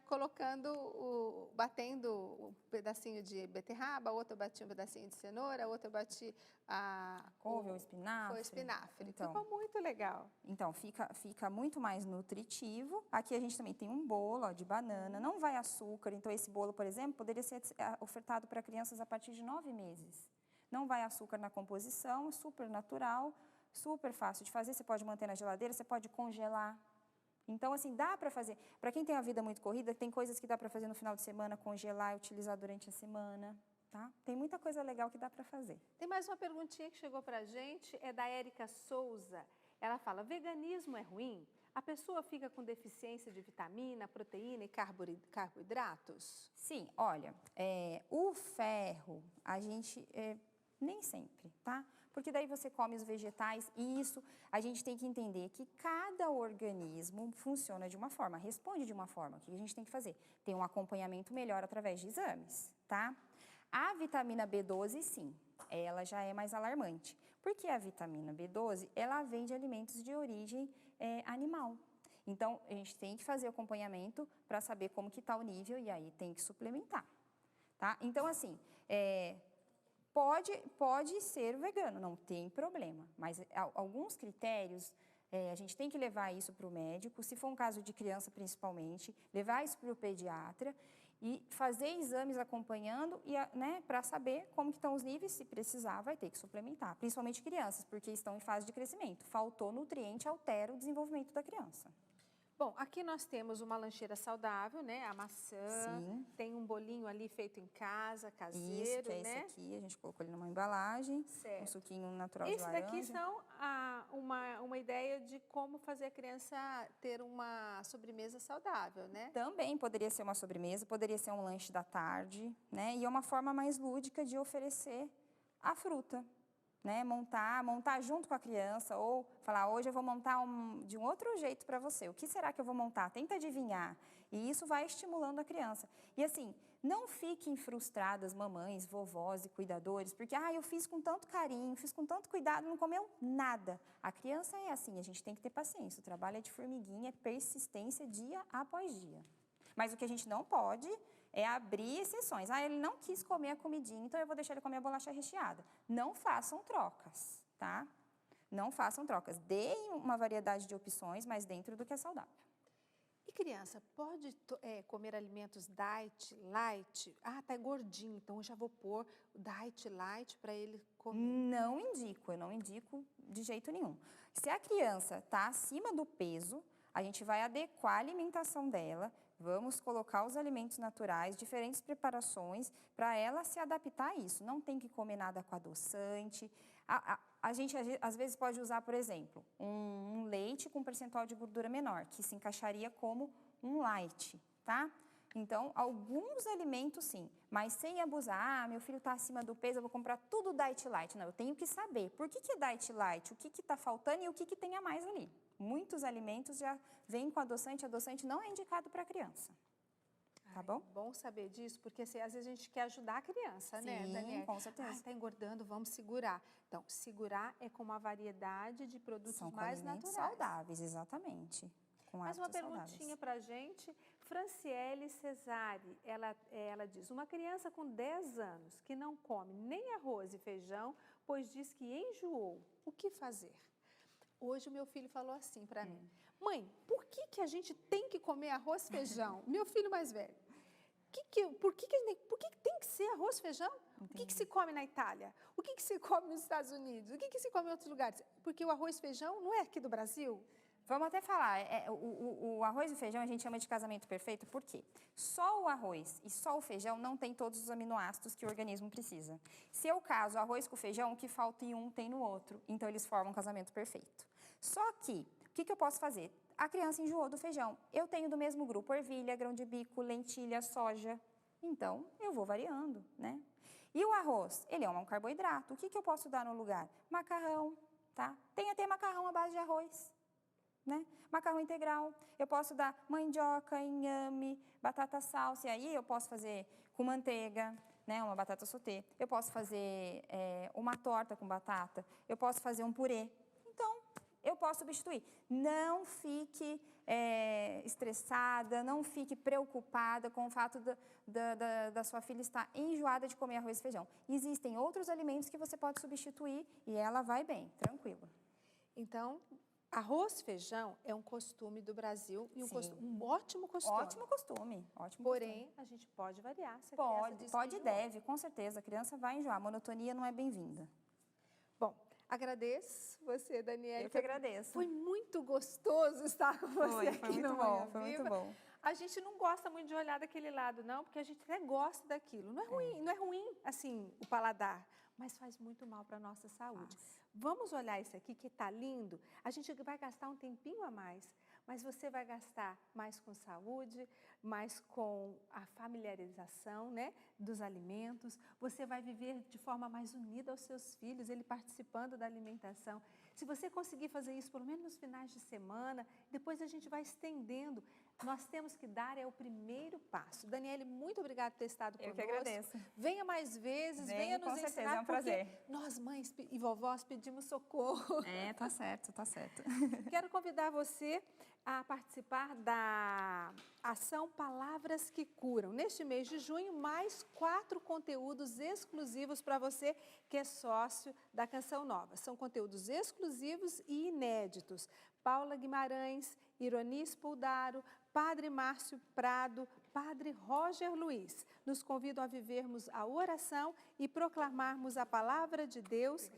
batendo um pedacinho de beterraba, outro eu bati um pedacinho de cenoura, outro eu bati a couve ou espinafre. Foi espinafre. Então, ficou muito legal. Então, fica muito mais nutritivo. Aqui a gente também tem um bolo, ó, de banana, não vai açúcar. Então, esse bolo, por exemplo, poderia ser ofertado para crianças a partir de 9 meses. Não vai açúcar na composição, é super natural, super fácil de fazer. Você pode manter na geladeira, você pode congelar. Então, assim, dá para fazer. Para quem tem a vida muito corrida, tem coisas que dá para fazer no final de semana, congelar e utilizar durante a semana. Tá? Tem muita coisa legal que dá para fazer. Tem mais uma perguntinha que chegou para a gente, é da Érica Souza. Ela fala, veganismo é ruim? A pessoa fica com deficiência de vitamina, proteína e carboidratos? Sim, olha, o ferro, a gente... nem sempre, tá? Porque daí você come os vegetais e isso a gente tem que entender que cada organismo funciona de uma forma, responde de uma forma. O que a gente tem que fazer? Tem um acompanhamento melhor através de exames, tá? A vitamina B12, sim, ela já é mais alarmante. Porque a vitamina B12, ela vem de alimentos de origem animal. Então, a gente tem que fazer acompanhamento para saber como que está o nível e aí tem que suplementar, tá? Então, assim, Pode ser vegano, não tem problema, mas alguns critérios, a gente tem que levar isso para o médico, se for um caso de criança principalmente, levar isso para o pediatra e fazer exames acompanhando, né, para saber como que estão os níveis, se precisar vai ter que suplementar, principalmente crianças, porque estão em fase de crescimento, faltou nutriente, altera o desenvolvimento da criança. Bom, aqui nós temos uma lancheira saudável, né? A maçã, sim, tem um bolinho ali feito em casa, caseiro, isso, que é né? esse aqui, a gente colocou ele numa embalagem, certo. Um suquinho natural de laranja. Esse daqui são uma ideia de como fazer a criança ter uma sobremesa saudável, né? Também poderia ser uma sobremesa, poderia ser um lanche da tarde, né? E é uma forma mais lúdica de oferecer a fruta. Né, montar junto com a criança ou falar, hoje eu vou montar de um outro jeito para você. O que será que eu vou montar? Tenta adivinhar. E isso vai estimulando a criança. E assim, não fiquem frustradas, mamães, vovós e cuidadores, porque eu fiz com tanto carinho, fiz com tanto cuidado, não comeu nada. A criança é assim, a gente tem que ter paciência. O trabalho é de formiguinha, é persistência dia após dia. Mas o que a gente não pode é abrir exceções. Ele não quis comer a comidinha, então eu vou deixar ele comer a bolacha recheada. Não façam trocas, tá? Não façam trocas. Deem uma variedade de opções, mas dentro do que é saudável. E criança, pode comer alimentos diet, light? Ah, tá gordinho, então eu já vou pôr o diet, light para ele comer. Não indico, eu não indico de jeito nenhum. Se a criança está acima do peso, a gente vai adequar a alimentação dela, vamos colocar os alimentos naturais, diferentes preparações, para ela se adaptar a isso. Não tem que comer nada com adoçante. A gente, às vezes, pode usar, por exemplo, um leite com percentual de gordura menor, que se encaixaria como um light, tá? Então, alguns alimentos sim, mas sem abusar. Ah, meu filho está acima do peso, eu vou comprar tudo diet light. Não, eu tenho que saber por que é diet light, o que está faltando e o que tem a mais ali. Muitos alimentos já vêm com adoçante não é indicado para criança. Tá bom? Bom saber disso, porque assim, às vezes a gente quer ajudar a criança, né, Daniela? Sim, com certeza. Ah, está engordando, vamos segurar. Então, segurar é com uma variedade de produtos mais naturais. Saudáveis, exatamente. Com Mais uma hábitos perguntinha saudáveis. para a gente. Franciele Cesari, ela diz, uma criança com 10 anos que não come nem arroz e feijão, pois diz que enjoou, o que fazer? Hoje o meu filho falou assim para mim, mãe, por que a gente tem que comer arroz e feijão? Meu filho mais velho. Por que tem que ser arroz e feijão? Entendi. O que se come na Itália? O que se come nos Estados Unidos? O que se come em outros lugares? Porque o arroz e feijão não é aqui do Brasil? Vamos até falar, o arroz e feijão a gente chama de casamento perfeito, por quê? Só o arroz e só o feijão não tem todos os aminoácidos que o organismo precisa. Se eu caso arroz com feijão, o que falta em um tem no outro, então eles formam um casamento perfeito. Só que, o que eu posso fazer? A criança enjoou do feijão, eu tenho do mesmo grupo ervilha, grão de bico, lentilha, soja, então eu vou variando, né? E o arroz, ele é um carboidrato, o que eu posso dar no lugar? Macarrão, tá? Tem até macarrão à base de arroz. Né? Macarrão integral, eu posso dar mandioca, inhame, batata salsa, e aí eu posso fazer com manteiga, né? Uma batata sauté, eu posso fazer uma torta com batata, eu posso fazer um purê, então eu posso substituir. Não fique estressada, não fique preocupada com o fato da sua filha estar enjoada de comer arroz e feijão. Existem outros alimentos que você pode substituir e ela vai bem, tranquilo. Então, arroz e feijão é um costume do Brasil e um ótimo costume. Ótimo costume. Porém, a gente pode variar. Se a pode e deve, com certeza. A criança vai enjoar. A monotonia não é bem-vinda. Bom, agradeço você, Daniela. Eu que agradeço. Foi muito gostoso estar com você aqui no Manhã Viva. Foi muito bom. A gente não gosta muito de olhar daquele lado, não, porque a gente até gosta daquilo. Não é ruim, assim, o paladar, mas faz muito mal para a nossa saúde. Vamos olhar isso aqui, que está lindo. A gente vai gastar um tempinho a mais, mas você vai gastar mais com saúde, mais com a familiarização, né, dos alimentos. Você vai viver de forma mais unida aos seus filhos, ele participando da alimentação. Se você conseguir fazer isso, pelo menos nos finais de semana, depois a gente vai estendendo. Nós temos que dar o primeiro passo. Daniele, muito obrigada por ter estado conosco. Eu que agradeço. Venha mais vezes, venha nos ensinar, certeza, é um prazer. Nós, mães e vovós, pedimos socorro. Tá certo, tá certo. Quero convidar você a participar da ação Palavras que Curam. Neste mês de junho, mais 4 conteúdos exclusivos para você que é sócio da Canção Nova. São conteúdos exclusivos e inéditos. Paula Guimarães, Ironis Puldaro, Padre Márcio Prado, Padre Roger Luiz. Nos convidam a vivermos a oração e proclamarmos a palavra de Deus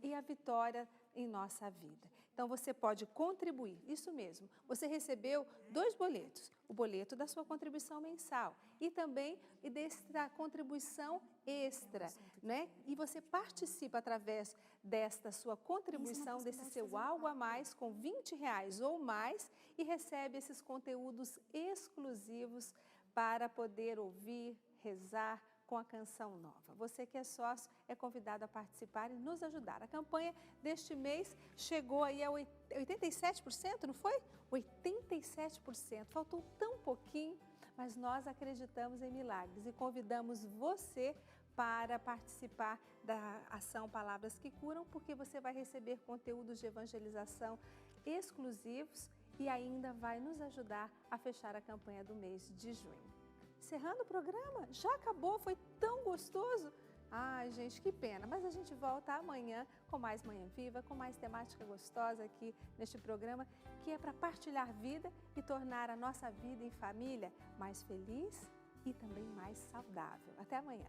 e a vitória em nossa vida. Então, você pode contribuir, isso mesmo. Você recebeu 2 boletos, o boleto da sua contribuição mensal e também desta contribuição extra, né? E você participa através desta sua contribuição, desse seu algo a mais, com R$20 ou mais, e recebe esses conteúdos exclusivos para poder ouvir, rezar, com a Canção Nova. Você que é sócio é convidado a participar e nos ajudar. A campanha deste mês chegou aí a 87%, não foi? 87%. Faltou tão pouquinho, mas nós acreditamos em milagres e convidamos você para participar da ação Palavras que Curam, porque você vai receber conteúdos de evangelização exclusivos e ainda vai nos ajudar a fechar a campanha do mês de junho. Encerrando o programa, já acabou, foi tão gostoso. Ai, gente, que pena. Mas a gente volta amanhã com mais Manhã Viva, com mais temática gostosa aqui neste programa, que é para partilhar vida e tornar a nossa vida em família mais feliz e também mais saudável. Até amanhã.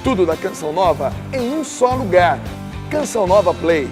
Tudo da Canção Nova em um só lugar. Canção Nova Play.